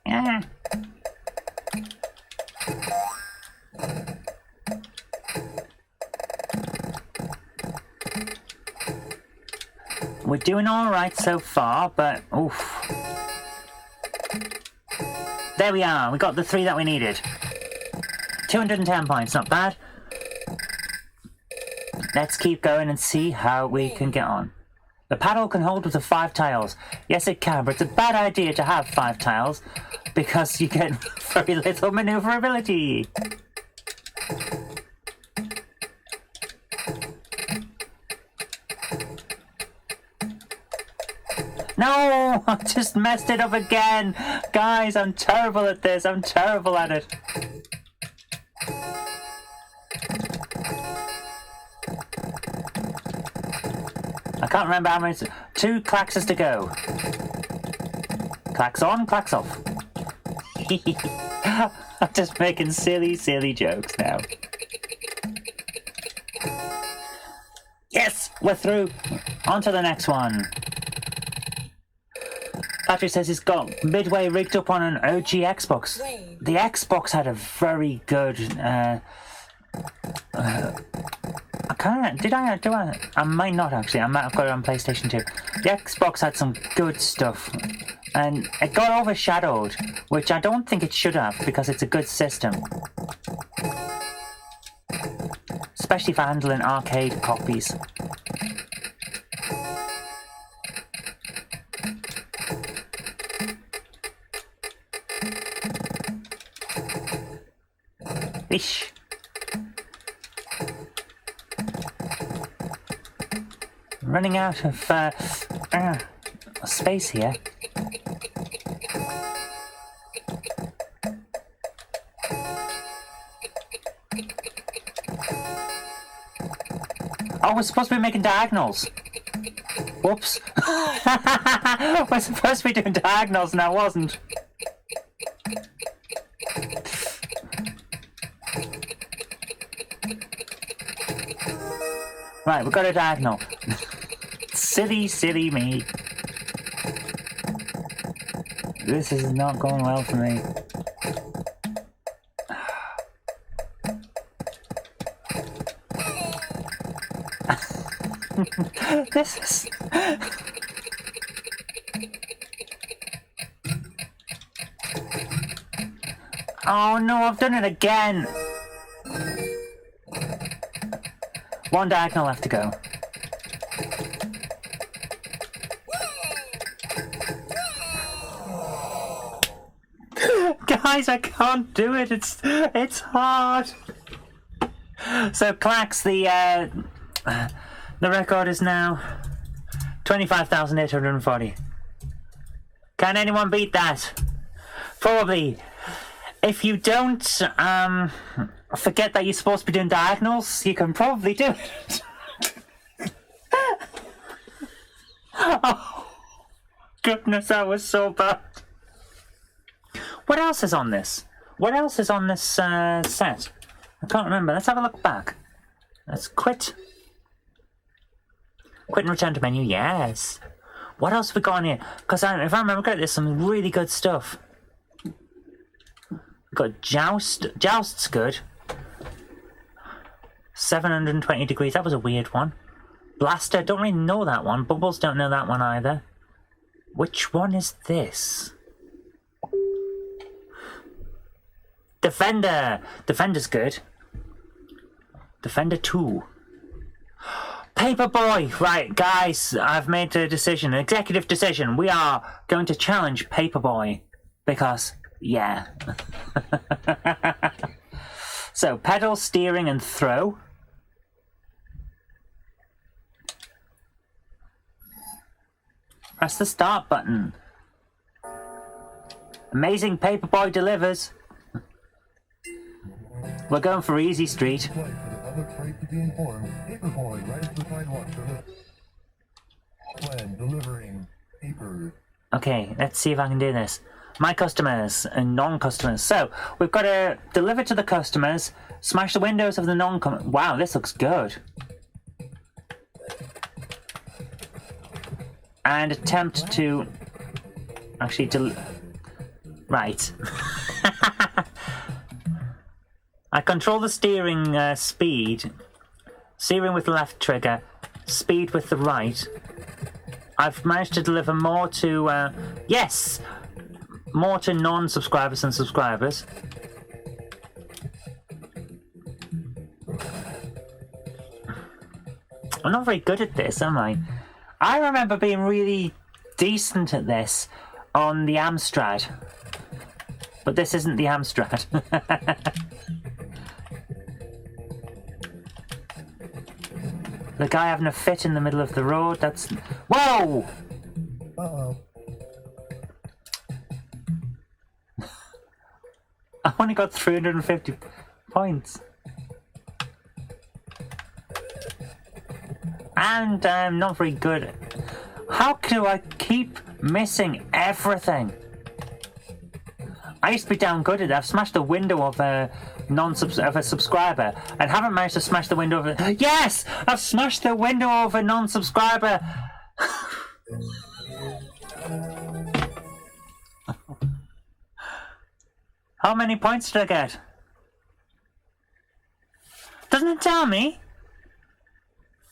S1: Yeah. We're doing all right so far, but oof. There we are. We got the 3 that we needed. 210 points, not bad. Let's keep going and see how we can get on. The paddle can hold up to 5 tiles. Yes, it can, but it's a bad idea to have 5 tiles because you get very little maneuverability. No, I just messed it up again. Guys, I'm terrible at this. I'm terrible at it. I can't remember how many. 2 Claxes to go. Clax on, Clax off. I'm just making silly jokes now. Yes, we're through. On to the next one. Patrick says he's got Midway rigged up on an OG Xbox. The Xbox had a very good. I might not actually. I might have got it on PlayStation 2. The Xbox had some good stuff, and it got overshadowed, which I don't think it should have because it's a good system, especially for handling arcade copies. Ish. Running out of space here. Oh, we're supposed to be making diagonals. Whoops. We're supposed to be doing diagonals and I wasn't. Right, we've got a diagonal. Silly, silly me. This is not going well for me. This is... Oh no, I've done it again! One diagonal left to go. Guys, I can't do it. It's hard. So Clax, the record is now 25,840. Can anyone beat that? Probably. If you don't forget that you're supposed to be doing diagonals, you can probably do it. Oh, goodness, that was so bad. What else is on this? What else is on this set? I can't remember. Let's have a look back. Let's quit. Quit and return to menu. Yes. What else have we got on here? Because if I remember correctly, there's some really good stuff. We've got Joust. Joust's good. 720 degrees. That was a weird one. Blaster. Don't really know that one. Bubbles don't know that one either. Which one is this? Defender. Defender's good. Defender 2. Paperboy! Right, guys, I've made a decision, an executive decision. We are going to challenge Paperboy. Because, yeah. So, pedal, steering, and throw. Press the start button. Amazing Paperboy delivers. We're going for Easy Street. Okay, let's see if I can do this. My customers and non-customers. So, we've got to deliver to the customers, smash the windows of the non-customers. Wow, this looks good. And attempt to actually right. I control the steering speed. Steering with the left trigger, speed with the right. I've managed to deliver more to, yes! More to non-subscribers than subscribers. I'm not very good at this, am I? I remember being really decent at this on the Amstrad. But this isn't the Amstrad. The guy having a fit in the middle of the road, that's... Whoa! Uh-oh. I only got 350 points. And I'm not very good. How do I keep missing everything? I used to be damn good at it. I've smashed the window of a subscriber and haven't managed to smash the window of a... Yes! I've smashed the window of a non-subscriber! How many points did I get? Doesn't it tell me?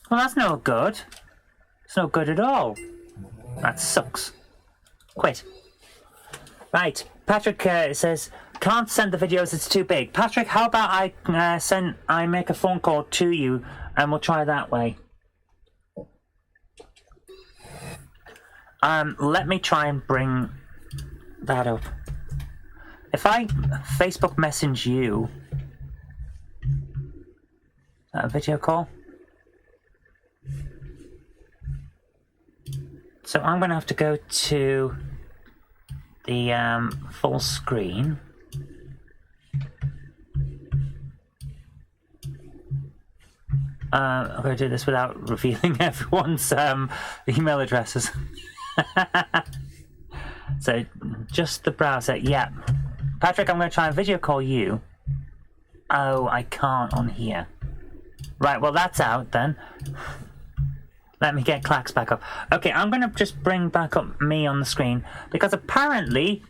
S1: Well, that's no good. It's no good at all. That sucks. Quit. Right, Patrick says, can't send the videos, it's too big. Patrick, how about I make a phone call to you and we'll try that way. Let me try and bring that up. If I Facebook message you, A video call. So I'm going to have to go to the full screen. I'm going to do this without revealing everyone's email addresses. So, just the browser. Yeah. Patrick, I'm going to try and video call you. Oh, I can't on here. Right, well, that's out then. Let me get Clax back up. Okay, I'm going to just bring back up me on the screen, because apparently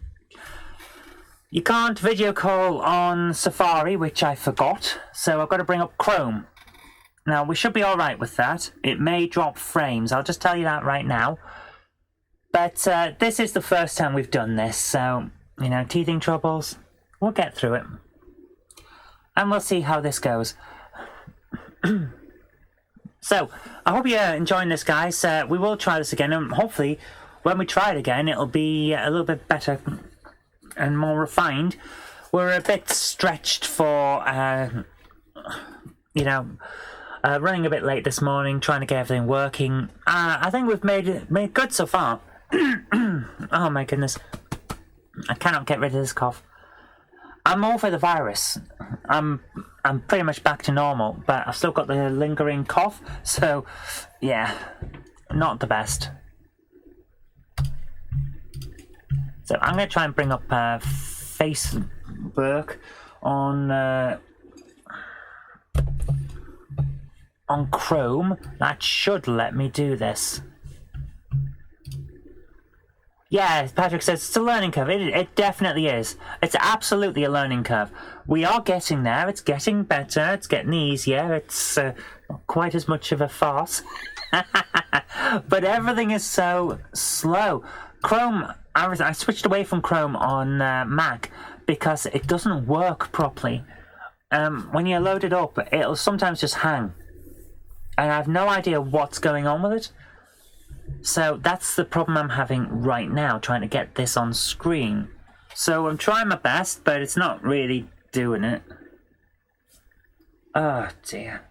S1: you can't video call on Safari, which I forgot. So I've got to bring up Chrome. Now, we should be alright with that. It may drop frames, I'll just tell you that right now. But this is the first time we've done this, so, you know, teething troubles, we'll get through it. And we'll see how this goes. So, I hope you're enjoying this, guys. We will try this again, and hopefully, when we try it again, it'll be a little bit better and more refined. We're a bit stretched for, you know, running a bit late this morning, trying to get everything working. I think we've made it good so far. Oh my goodness. I cannot get rid of this cough. I'm over the virus. I'm pretty much back to normal, but I've still got the lingering cough, so yeah, not the best. So I'm going to try and bring up Facebook on Chrome. That should let me do this. Yeah, Patrick says it's a learning curve. It definitely is. It's absolutely a learning curve. We are getting there. It's getting better. It's getting easier. It's not quite as much of a farce. But everything is so slow. Chrome, I switched away from Chrome on Mac because it doesn't work properly. When you load it up, it'll sometimes just hang. And I have no idea what's going on with it. So that's the problem I'm having right now, trying to get this on screen. So I'm trying my best, but it's not really doing it. Oh dear.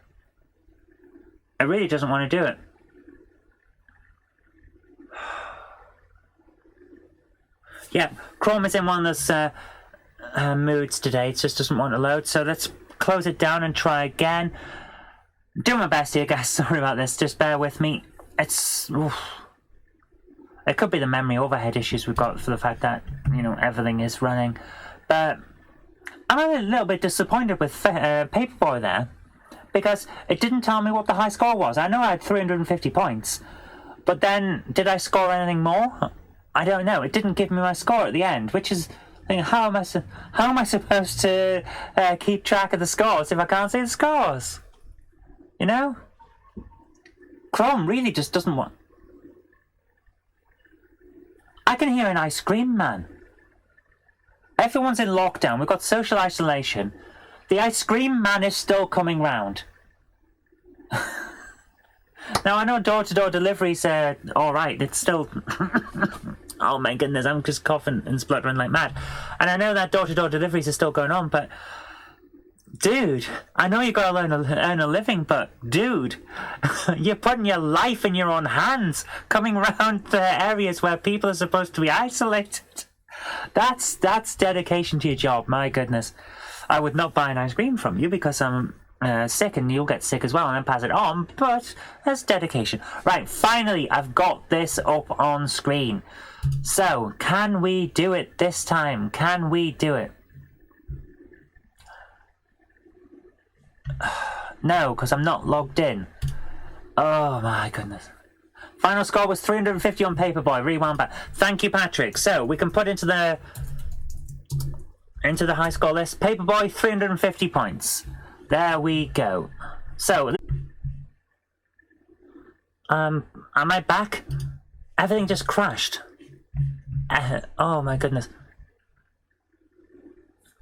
S1: It really doesn't want to do it. Yeah, Chrome is in one of those moods today. It just doesn't want to load. So let's close it doing and try again. Doing my best here, guys. Sorry about this. Just bear with me. It could be the memory overhead issues we've got for the fact that, you know, everything is running. But I'm a little bit disappointed with Paperboy there, because it didn't tell me what the high score was. I know I had 350 points, but then did I score anything more? I don't know. It didn't give me my score at the end, which is, how am I supposed to keep track of the scores if I can't see the scores? You know? Chrome really just doesn't want... I can hear an ice cream man. Everyone's in lockdown. We've got social isolation. The ice cream man is still coming round. Now, I know door-to-door delivery's alright. It's still... Oh my goodness, I'm just coughing and spluttering like mad. And I know that door-to-door deliveries are still going on, but... Dude, I know you gotta earn a living, but dude, you're putting your life in your own hands, coming around the areas where people are supposed to be isolated. That's dedication to your job. My goodness, I would not buy an ice cream from you because I'm sick, and you'll get sick as well, and then pass it on. But that's dedication. Right, finally, I've got this up on screen. So, can we do it this time? Can we do it? No, because I'm not logged in. Oh my goodness. Final score was 350 on Paperboy. Rewound back. Thank you, Patrick. So we can put into the high score list. Paperboy, 350 points. There we go. So, am I back? Everything just crashed. Oh my goodness.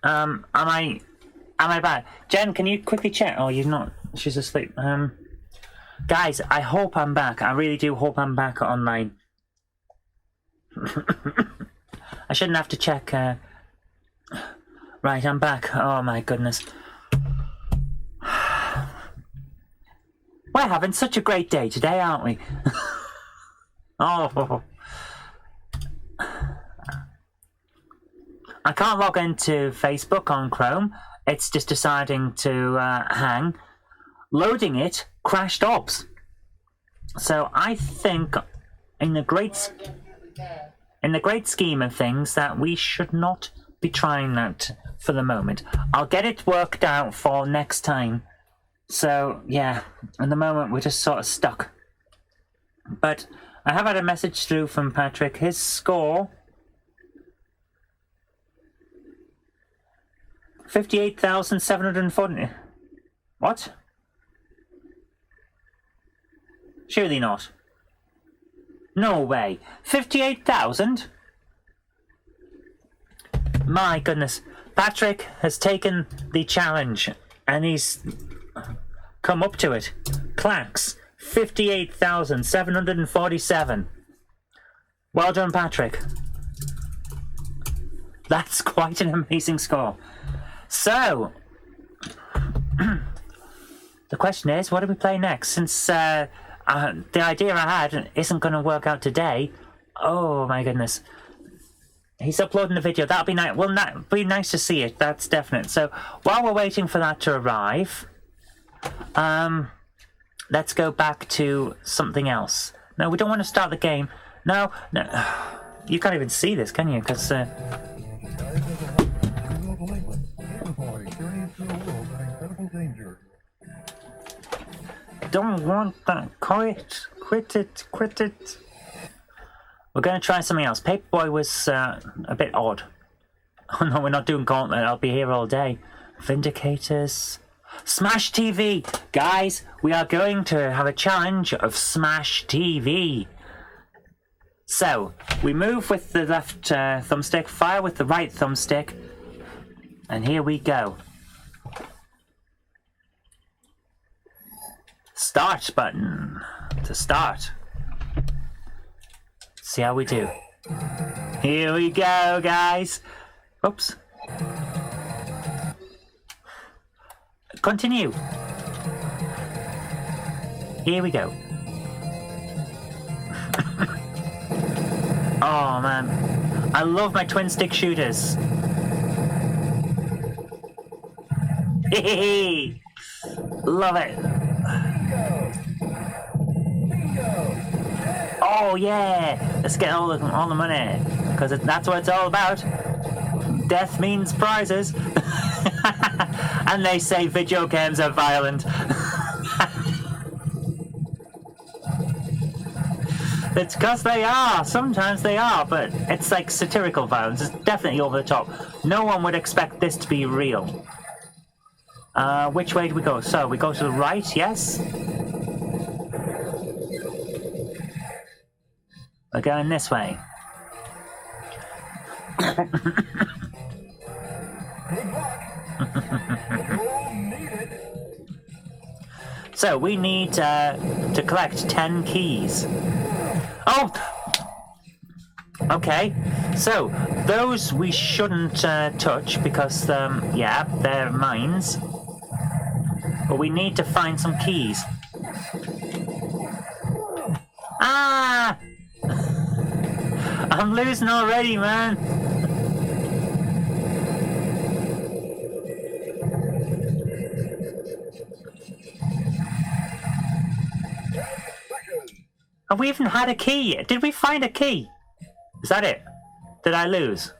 S1: Am I back? Jen, can you quickly check? Oh, you're not. She's asleep. Guys, I hope I'm back. I really do hope I'm back online. I shouldn't have to check. Right, I'm back. Oh my goodness. We're having such a great day today, aren't we? Oh. I can't log into Facebook on Chrome. It's just deciding to hang. Loading it crashed ops. So I think in the great scheme of things that we should not be trying that for the moment. I'll get it worked out for next time. So yeah, at the moment we're just sort of stuck. But I have had a message through from Patrick. His score 58,740. What? Surely not. No way. 58,000? My goodness. Patrick has taken the challenge and he's come up to it. Clacks. 58,747. Well done, Patrick. That's quite an amazing score. So, the question is, what do we play next? Since the idea I had isn't going to work out today. Oh my goodness. He's uploading the video. That'll be nice. Well, that be nice to see it. That's definite. So, while we're waiting for that to arrive, let's go back to something else. No, we don't want to start the game. No. You can't even see this, can you? Because don't want that. Quit it. We're going to try something else. Paperboy was a bit odd. Oh no, we're not doing Gauntlet. I'll be here all day. Vindicators. Smash TV! Guys, we are going to have a challenge of Smash TV. So, we move with the left thumbstick, fire with the right thumbstick, and here we go. Start button to start. See how we do. Here we go, guys. Oops. Continue. Here we go. Oh man, I love my twin stick shooters. Hey, love it. Oh yeah, let's get all the money, because that's what it's all about. Death means prizes. And they say video games are violent. It's because they are. Sometimes they are, but it's like satirical violence. It's definitely over the top. No one would expect this to be real. Which way do we go? So, we go to the right, yes? We're going this way. So, we need to collect 10 keys. Oh! Okay, so those we shouldn't touch because, yeah, they're mines. But we need to find some keys. Ah! I'm losing already, man. Have we even had a key yet? Did we find a key? Is that it? Did I lose?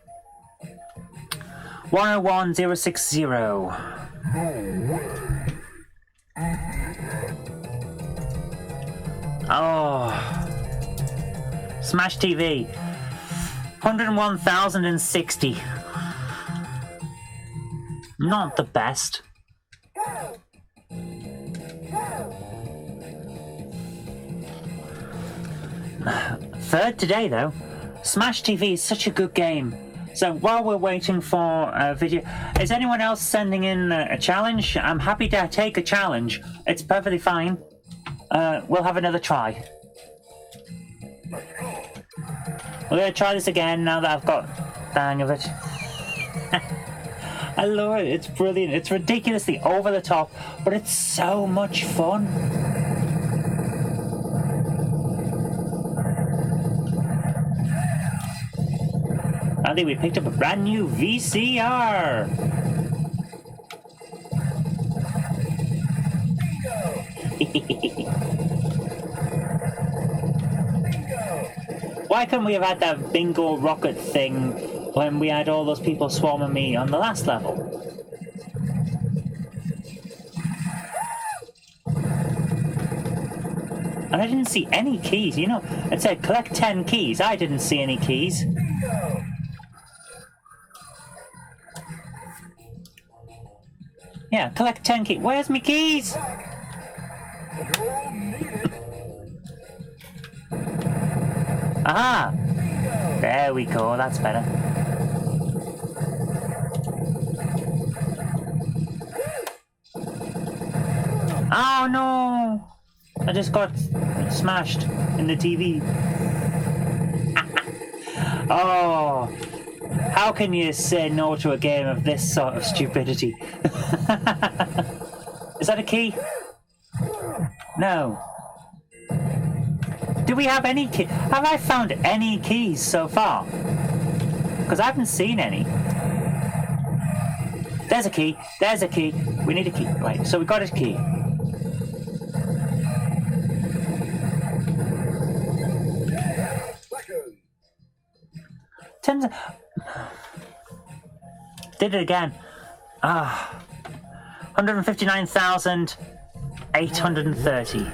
S1: 101060. Oh. Smash TV. 101,060. Not the best. Third today, though. Smash TV is such a good game. So while we're waiting for a video, is anyone else sending in a challenge? I'm happy to take a challenge. It's perfectly fine. We'll have another try. We're going to try this again now that I've got the hang of it. I love it. It's brilliant. It's ridiculously over the top, but it's so much fun. Finally, we picked up a brand new VCR. Why couldn't we have had that bingo rocket thing when we had all those people swarming me on the last level? And I didn't see any keys, you know. It said collect 10 keys. I didn't see any keys. Yeah, collect 10 keys. Where's my keys? Aha! There we go, that's better. Oh no! I just got smashed in the TV. Oh, how can you say no to a game of this sort of stupidity? Is that a key? No. Do we have any key? Have I found any keys so far? Because I haven't seen any. There's a key. There's a key. We need a key. Right, so we got a key. Did it again. 159,830.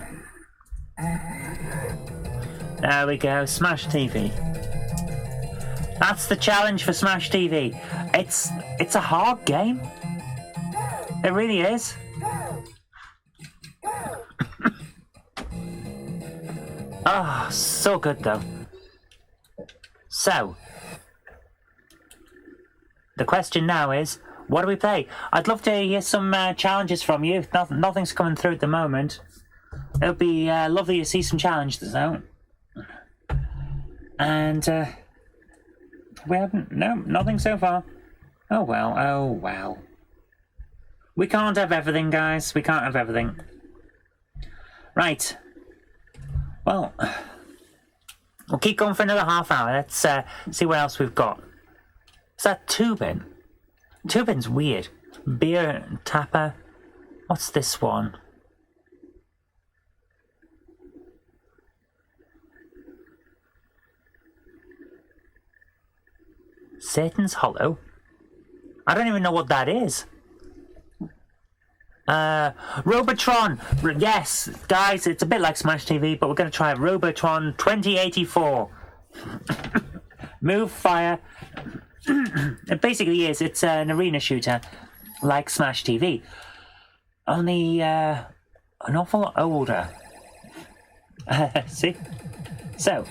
S1: There we go. Smash TV. That's the challenge for Smash TV. It's a hard game. It really is. Oh, so good though. So, the question now is, what do we play? I'd love to hear some challenges from you. Nothing's coming through at the moment. It'll be lovely to see some challenges though. And we haven't, no, nothing so far. Oh well. We can't have everything, guys. We can't have everything. Right. Well, we'll keep going for another half hour. Let's see what else we've got. Is that Tubin? Tubin's weird. Beer Tapper. What's this one? Satan's Hollow? I don't even know what that is. Robotron. Yes, guys, it's a bit like Smash TV, but we're going to try Robotron 2084. Move, fire. It basically is. It's an arena shooter, like Smash TV. Only an awful lot older. See? So.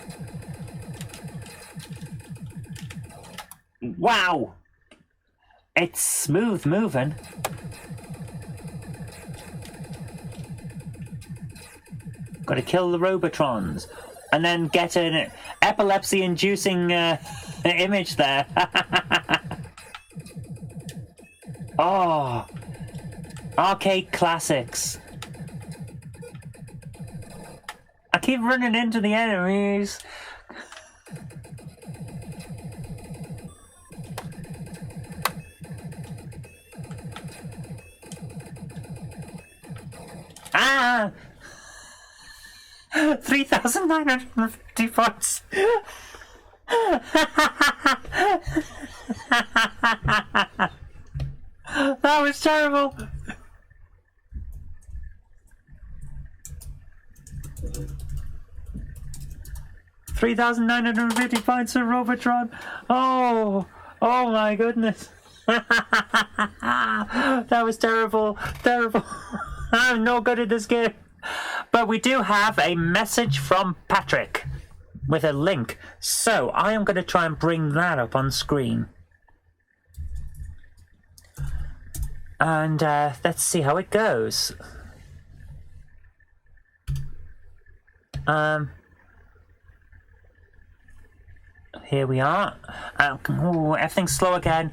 S1: Wow! It's smooth moving. Got to kill the Robotrons. And then get an epilepsy-inducing image there. Oh. Arcade classics. I keep running into the enemies. Ah! 3,950 points. That was terrible. $3,950 points for Robotron. Oh my goodness. That was terrible. I'm no good at this game. But we do have a message from Patrick with a link. So I am going to try and bring that up on screen. And let's see how it goes. Here we are. Everything's slow again.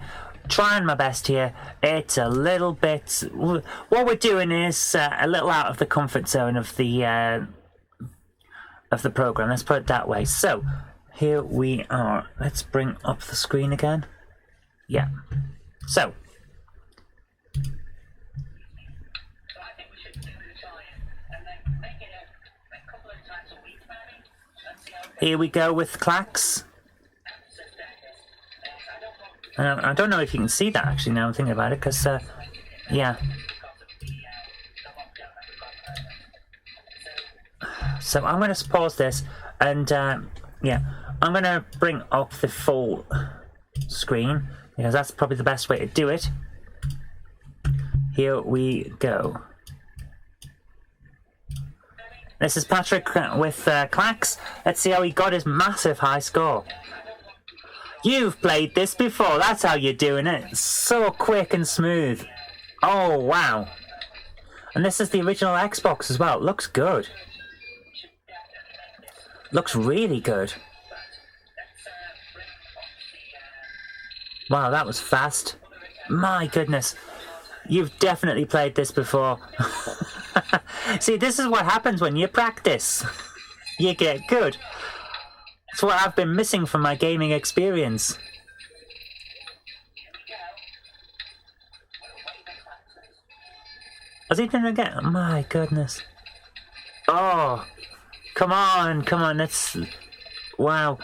S1: Trying my best here. It's a little bit. What we're doing is a little out of the comfort zone of the program. Let's put it that way. So here we are. Let's bring up the screen again. Yeah. So.
S4: So I think we should do the try-in and then make it a couple of times a week maybe and see how it goes.
S1: Here we go with Clax. I don't know if you can see that actually now I'm thinking about it, because, yeah. So I'm going to pause this and, yeah, I'm going to bring up the full screen because that's probably the best way to do it. Here we go. This is Patrick with Clax. Let's see how he got his massive high score. You've played this before, that's how you're doing it. So quick and smooth. Oh, wow. And this is the original Xbox as well. It looks good. Looks really good. Wow, that was fast. My goodness. You've definitely played this before. See, this is what happens when you practice. You get good. It's what I've been missing from my gaming experience. Has he done it again? My goodness. Oh, come on, let's... Wow.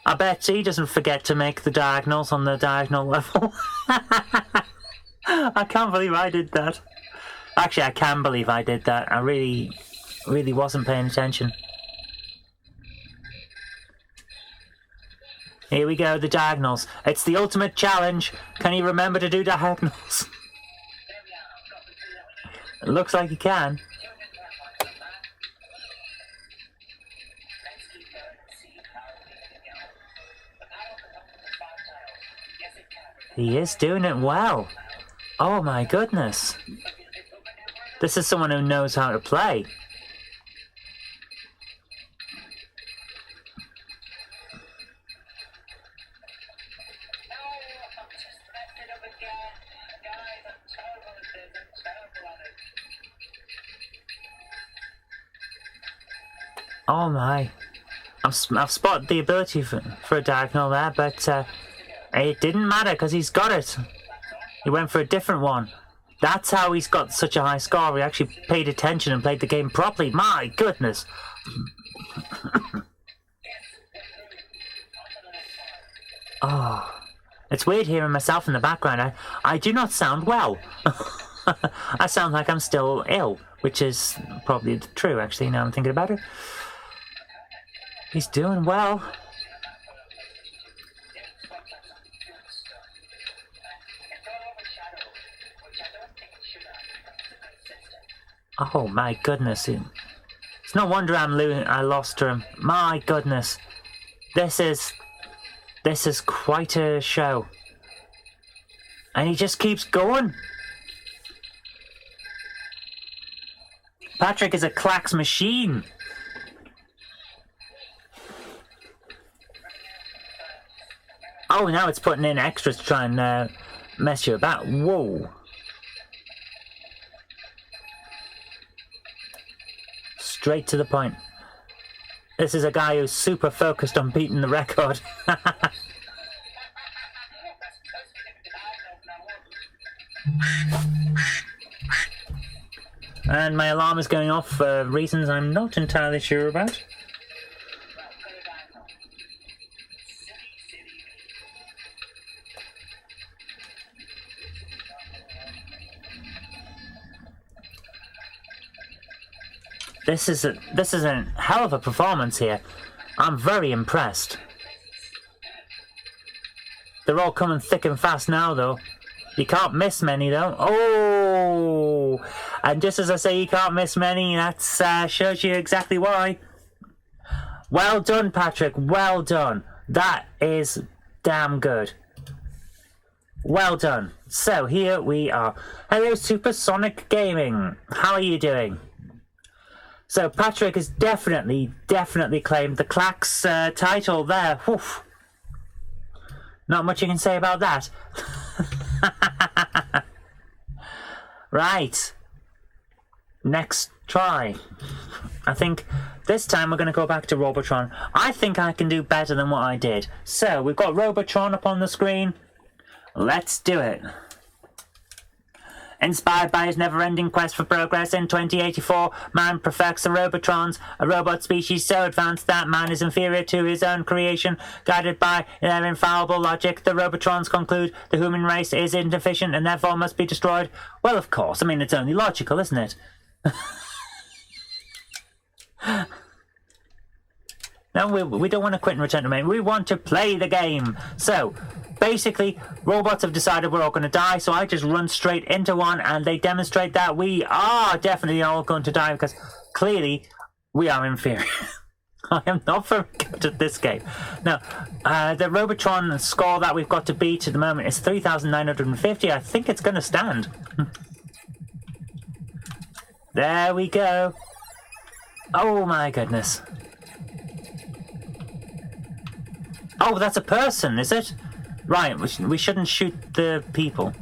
S1: I bet he doesn't forget to make the diagonals on the diagonal level. I can't believe I did that. Actually, I can believe I did that. I really wasn't paying attention. Here we go, the diagonals. It's the ultimate challenge. Can you remember to do diagonals? It looks like you can. He is doing it well. Oh my goodness. This is someone who knows how to play. Oh my. I've spotted the ability for a diagonal there, but it didn't matter because he's got it. He went for a different one. That's how he's got such a high score. He actually paid attention and played the game properly. My goodness. Oh, it's weird hearing myself in the background. I do not sound well. I sound like I'm still ill, which is probably true actually now I'm thinking about it. He's doing well. Oh my goodness. It's no wonder I lost to him. My goodness. This is quite a show. And he just keeps going. Patrick is a Clax machine. Oh, now it's putting in extras to try and mess you about. Whoa. Straight to the point. This is a guy who's super focused on beating the record. And my alarm is going off for reasons I'm not entirely sure about. This is a hell of a performance here. I'm very impressed. They're all coming thick and fast now, though. You can't miss many, though. Oh! And just as I say you can't miss many, that shows you exactly why. Well done, Patrick. Well done. That is damn good. Well done. So, here we are. Hello, Supersonic Gaming. How are you doing? So Patrick has definitely claimed the Clax title there. Oof. Not much you can say about that. Right. Next try. I think this time we're going to go back to Robotron. I think I can do better than what I did. So, we've got Robotron up on the screen. Let's do it. Inspired by his never-ending quest for progress, in 2084, man perfects the Robotrons, a robot species so advanced that man is inferior to his own creation. Guided by their infallible logic, the Robotrons conclude the human race is inefficient and therefore must be destroyed. Well, of course. I mean, it's only logical, isn't it? No, we don't want to quit and return to main. We want to play the game. So, basically, robots have decided we're all going to die, so I just run straight into one, and they demonstrate that we are definitely all going to die, because clearly we are inferior. I am not very good at this game. Now, the Robotron score that we've got to beat at the moment is 3,950. I think it's going to stand. There we go. Oh my goodness. Oh, that's a person, is it? Right, we shouldn't shoot the people.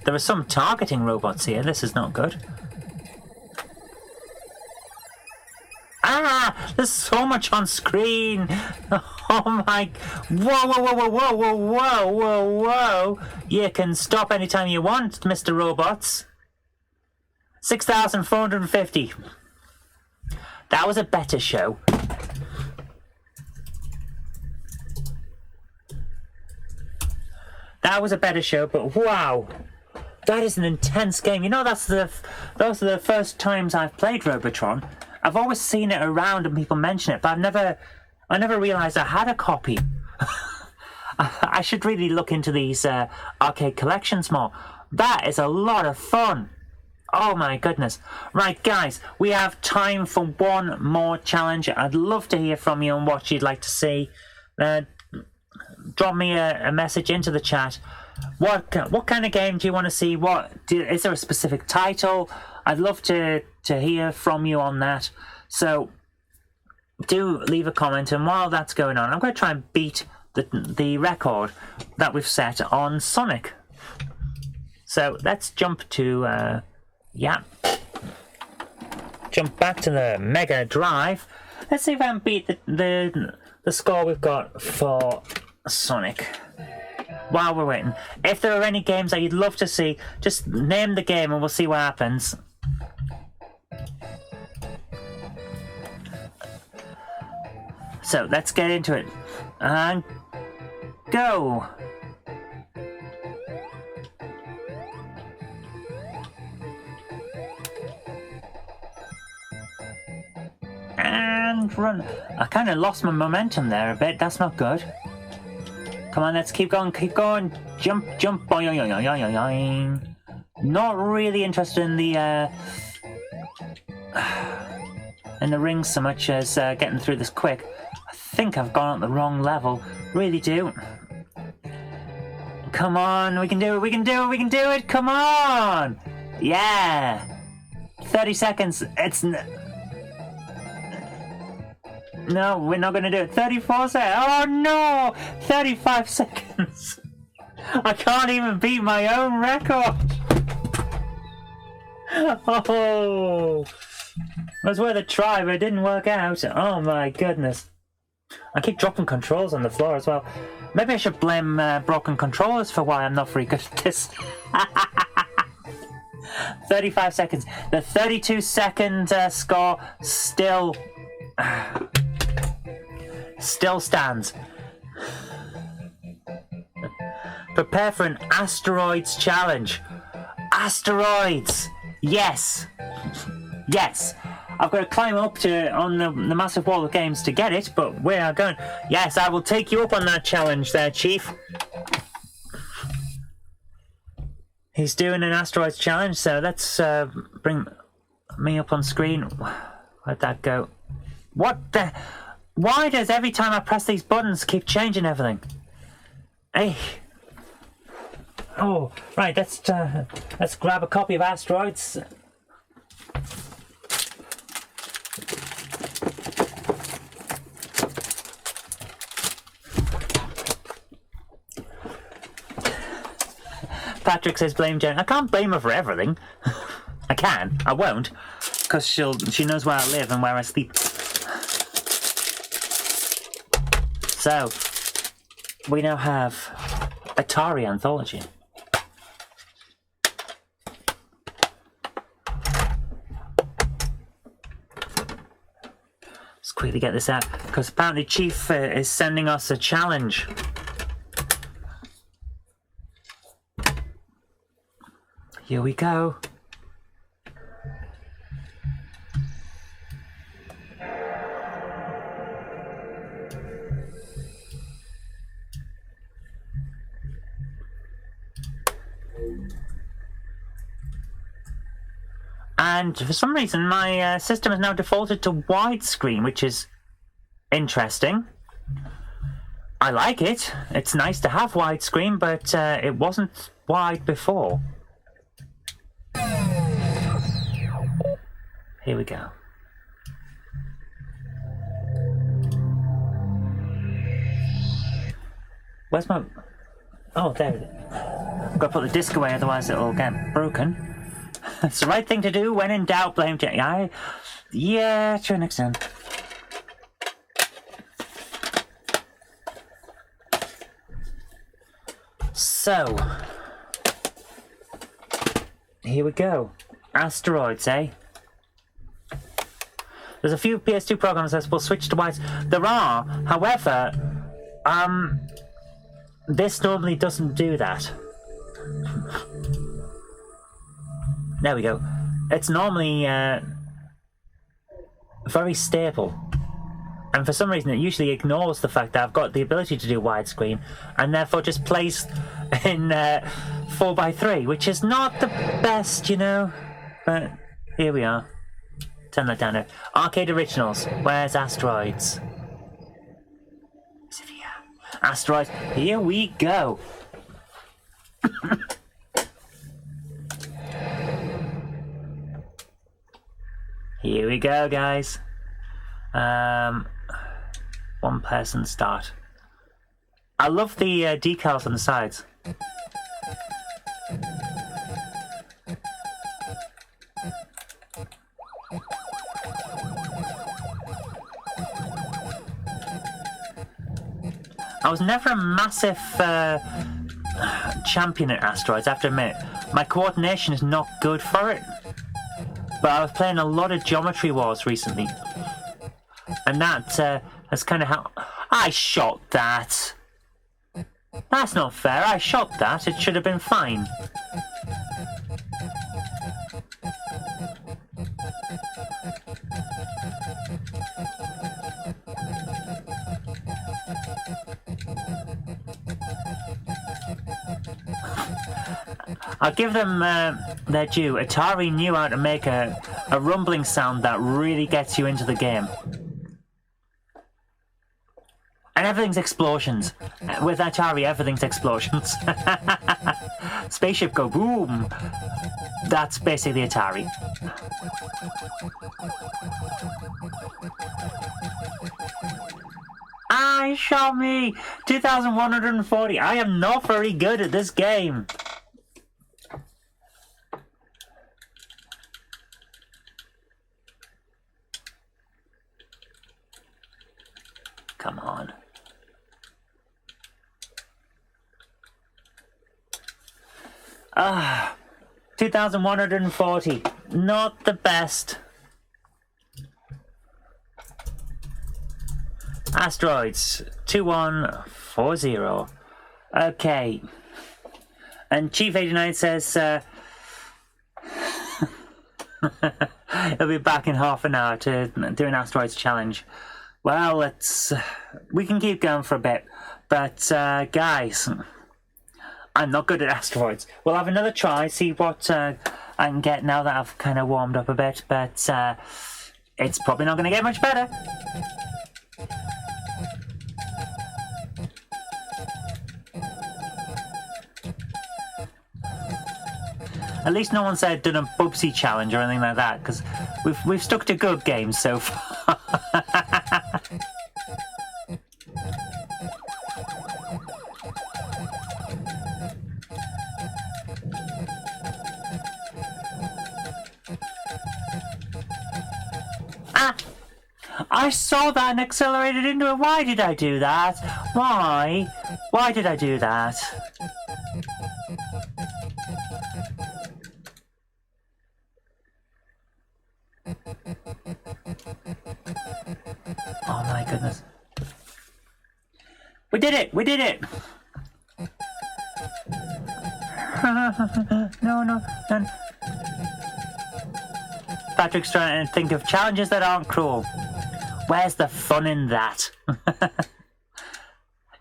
S1: There are some targeting robots here. This is not good. Ah! There's so much on screen! Oh my... Whoa, whoa, whoa, whoa, whoa, whoa, whoa, whoa, whoa! You can stop anytime you want, Mr. Robots. 6,450. That was a better show. That was a better show, but wow, that is an intense game. You know, those are the first times I've played Robotron. I've always seen it around and people mention it, but I never realised I had a copy. I should really look into these arcade collections more. That is a lot of fun. Oh my goodness. Right, guys, we have time for one more challenge. I'd love to hear from you on what you'd like to see. Drop me a message into the chat. What kind of game do you want to see? Is there a specific title? I'd love to hear from you on that. So do leave a comment, and while that's going on, I'm going to try and beat the record that we've set on Sonic. So let's jump to jump back to the Mega Drive. Let's see if I can beat the score we've got for Sonic. While we're waiting, if there are any games that you'd love to see, just name the game and we'll see what happens. So let's get into it and go. And run. I kind of lost my momentum there a bit. That's not good. Come on, let's keep going, keep going. Jump, jump, boing, boing, boing, boing. Not really interested in the rings so much as getting through this quick. I think I've gone at the wrong level. Really do. Come on, we can do it, we can do it, we can do it. Come on. Yeah. 30 seconds. No, we're not going to do it. 34 seconds. Oh no! 35 seconds. I can't even beat my own record. Oh, it was worth a try, but it didn't work out. Oh my goodness. I keep dropping controls on the floor as well. Maybe I should blame broken controllers for why I'm not very good at this. 35 seconds. The 32-second score still stands. Prepare for an asteroids challenge. Asteroids! Yes! Yes! I've got to climb up on the massive wall of games to get it, but we are going. Yes, I will take you up on that challenge there, Chief. He's doing an asteroids challenge, so let's bring me up on screen. Where'd that go? What the... Why does every time I press these buttons keep changing everything? Hey. Oh, right, let's grab a copy of Asteroids. Patrick says blame Jen. I can't blame her for everything. I can. I won't. because she knows where I live and where I sleep. So, we now have Atari Anthology. Let's quickly get this out, because apparently Chief is sending us a challenge. Here we go. And for some reason, my system has now defaulted to widescreen, which is interesting. I like it. It's nice to have widescreen, but it wasn't wide before. Here we go. Where's my... Oh, there it is. I've got to put the disc away, otherwise it'll get broken. It's the right thing to do. When in doubt, blame Jenny. Yeah, to an extent. So, here we go. Asteroids, eh? There's a few PS2 programs that will switch to whites. There are, however, this normally doesn't do that. There we go. It's normally very stable. And for some reason it usually ignores the fact that I've got the ability to do widescreen and therefore just plays in 4:3, which is not the best, you know. But here we are. Turn that down there. Arcade Originals. Where's Asteroids? Is it here? Asteroids. Here we go. Here we go, guys. One person start. I love the decals on the sides. I was never a massive champion at Asteroids, I have to admit. My coordination is not good for it. But I was playing a lot of Geometry Wars recently. And that has kind of how... I shot that! That's not fair, I shot that. It should have been fine. I'll give them their due. Atari knew how to make a rumbling sound that really gets you into the game. And everything's explosions. With Atari, everything's explosions. Spaceship go boom. That's basically Atari. I shot me! 2,140. I am not very good at this game. Come on. Ah, 2,140. Not the best. Asteroids 2140. Okay. And Chief 89 says he'll be back in half an hour to do an Asteroids challenge. Well, we can keep going for a bit, but guys, I'm not good at Asteroids. We'll have another try, see what I can get now that I've kind of warmed up a bit, but it's probably not going to get much better. At least no one said done a Bubsy challenge or anything like that, because we've stuck to good games so far. I saw that and accelerated into it. Why did I do that? Why? Why did I do that? Oh my goodness. We did it! We did it! No. Patrick's trying to think of challenges that aren't cruel. Where's the fun in that?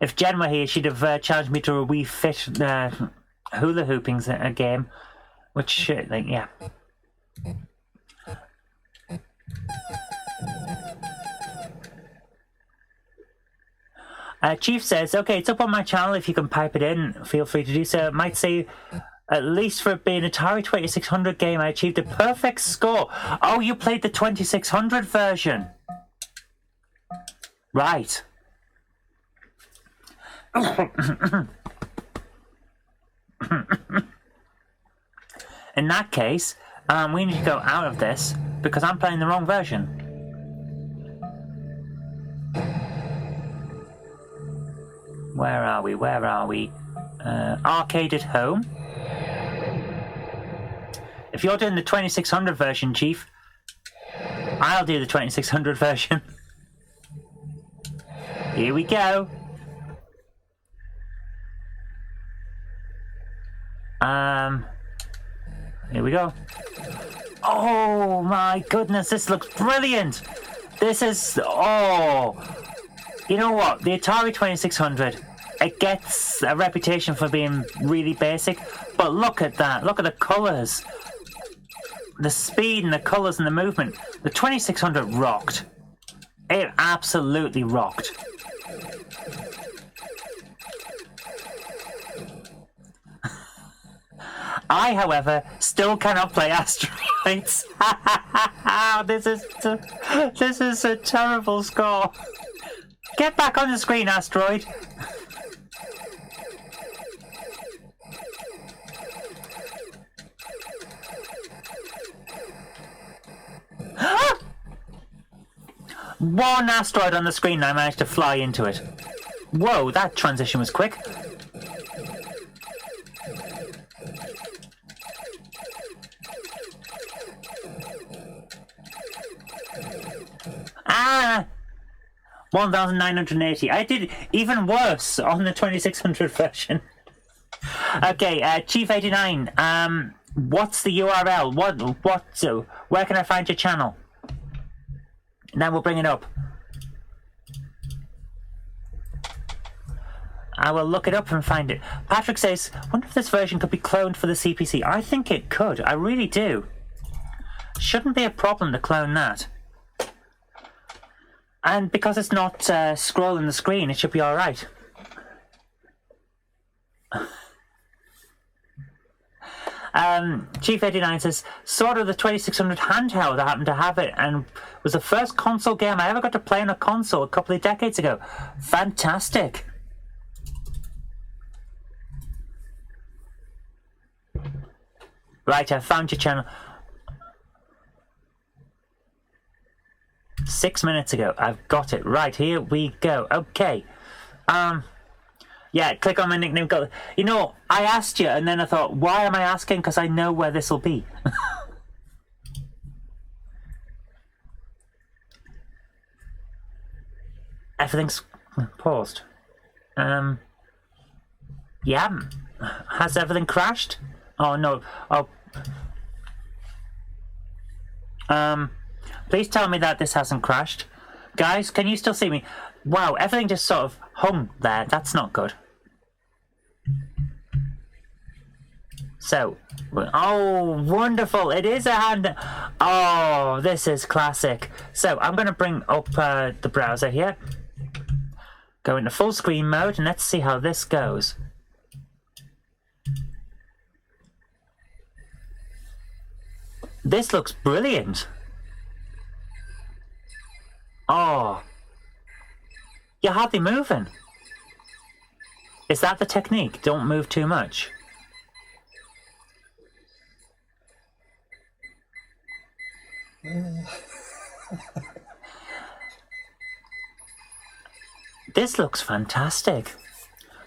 S1: If Jen were here, she'd have challenged me to a Wii Fit hula hooping a game. Which, like, yeah. Chief says, okay, it's up on my channel. If you can pipe it in, feel free to do so. It might say, at least for it being an Atari 2600 game, I achieved a perfect score. Oh, you played the 2600 version. Right. In that case, we need to go out of this because I'm playing the wrong version. Where are we? Where are we? Arcade at home. If you're doing the 2600 version, Chief, I'll do the 2600 version. Here we go. Here we go. Oh my goodness, this looks brilliant. This is, oh. You know what? The Atari 2600, it gets a reputation for being really basic, but look at that. Look at the colours. The speed and the colours and the movement. The 2600 rocked. It absolutely rocked. I, however, still cannot play Asteroids. This is a terrible score. Get back on the screen, Asteroid. One asteroid on the screen and I managed to fly into it. Whoa, that transition was quick. Ah! 1980. I did even worse on the 2600 version. Okay, Chief89, what's the URL? Where can I find your channel? Then we'll bring it up. I will look it up and find it. Patrick says, wonder if this version could be cloned for the CPC. I think it could. I really do. Shouldn't be a problem to clone that. And because it's not scrolling the screen, it should be alright. Chief89 says, sort of the 2600 handheld. I happened to have it and was the first console game I ever got to play on a console a couple of decades ago. Fantastic. Right, I found your channel. 6 minutes ago. I've got it. Right, here we go. Okay. Yeah, click on my nickname. You know, I asked you, and then I thought, why am I asking? Because I know where this will be. Everything's paused. Yeah. Has everything crashed? Oh, no. Oh. Please tell me that this hasn't crashed. Guys, can you still see me? Wow, everything just sort of hung there. That's not good. So, oh, wonderful. It is a hand. Oh, this is classic. So, I'm going to bring up the browser here. Go into full screen mode and let's see how this goes. This looks brilliant. Oh. You're hardly moving. Is that the technique? Don't move too much. This looks fantastic.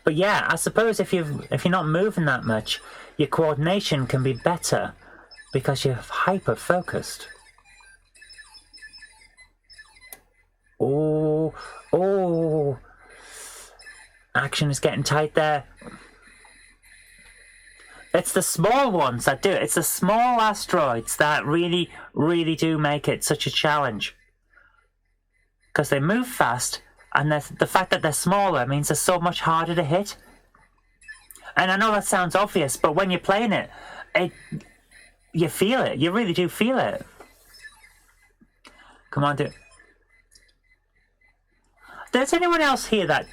S1: But yeah, I suppose if you're not moving that much, your coordination can be better because you're hyper focused. Oh, action is getting tight there. It's the small ones that do it. It's the small asteroids that really, really do make it such a challenge. Because they move fast, and the fact that they're smaller means they're so much harder to hit. And I know that sounds obvious, but when you're playing it, you feel it. You really do feel it. Come on, Does anyone else hear that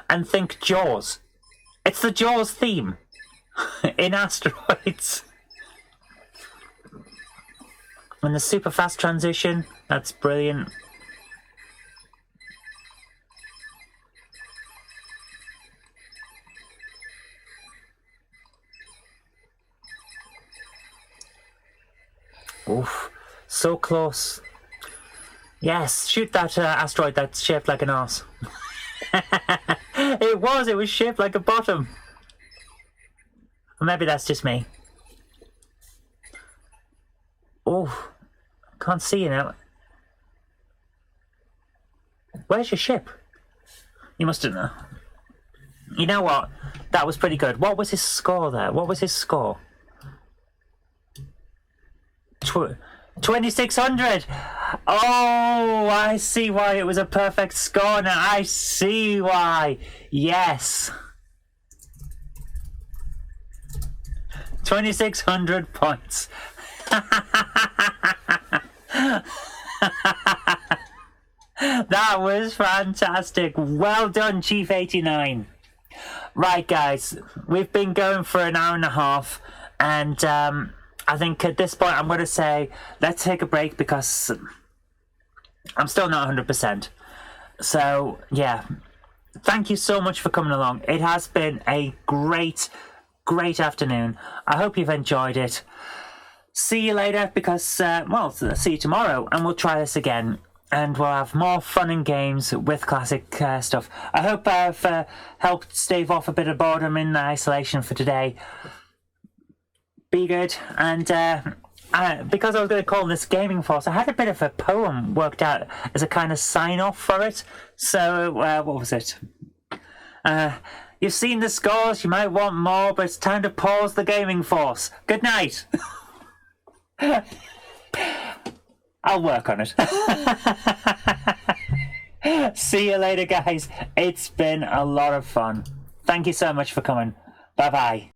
S1: and think Jaws? It's the Jaws theme in Asteroids. And the super fast transition, that's brilliant. Oof, so close. Yes, shoot that asteroid that's shaped like an arse. It was shaped like a bottom. Or maybe that's just me. Oh, can't see you now. Where's your ship? You must have known. You know what? That was pretty good. What was his score there? What was his score? 2600. Oh, I see why it was a perfect score now. I see why. Yes. 2600 points. That was fantastic. Well done, Chief 89. Right, guys, we've been going for an hour and a half, and I think at this point I'm going to say let's take a break because I'm still not 100%. So, yeah, thank you so much for coming along. It has been a great afternoon. I hope you've enjoyed it. See you later because, well, see you tomorrow and we'll try this again. And we'll have more fun and games with classic stuff. I hope I've helped stave off a bit of boredom in isolation for today. Be good. And because I was going to call this Gaming Force, I had a bit of a poem worked out as a kind of sign-off for it. So, what was it? You've seen the scores, you might want more, but it's time to pause the Gaming Force. Good night. I'll work on it. See you later, guys. It's been a lot of fun. Thank you so much for coming. Bye-bye.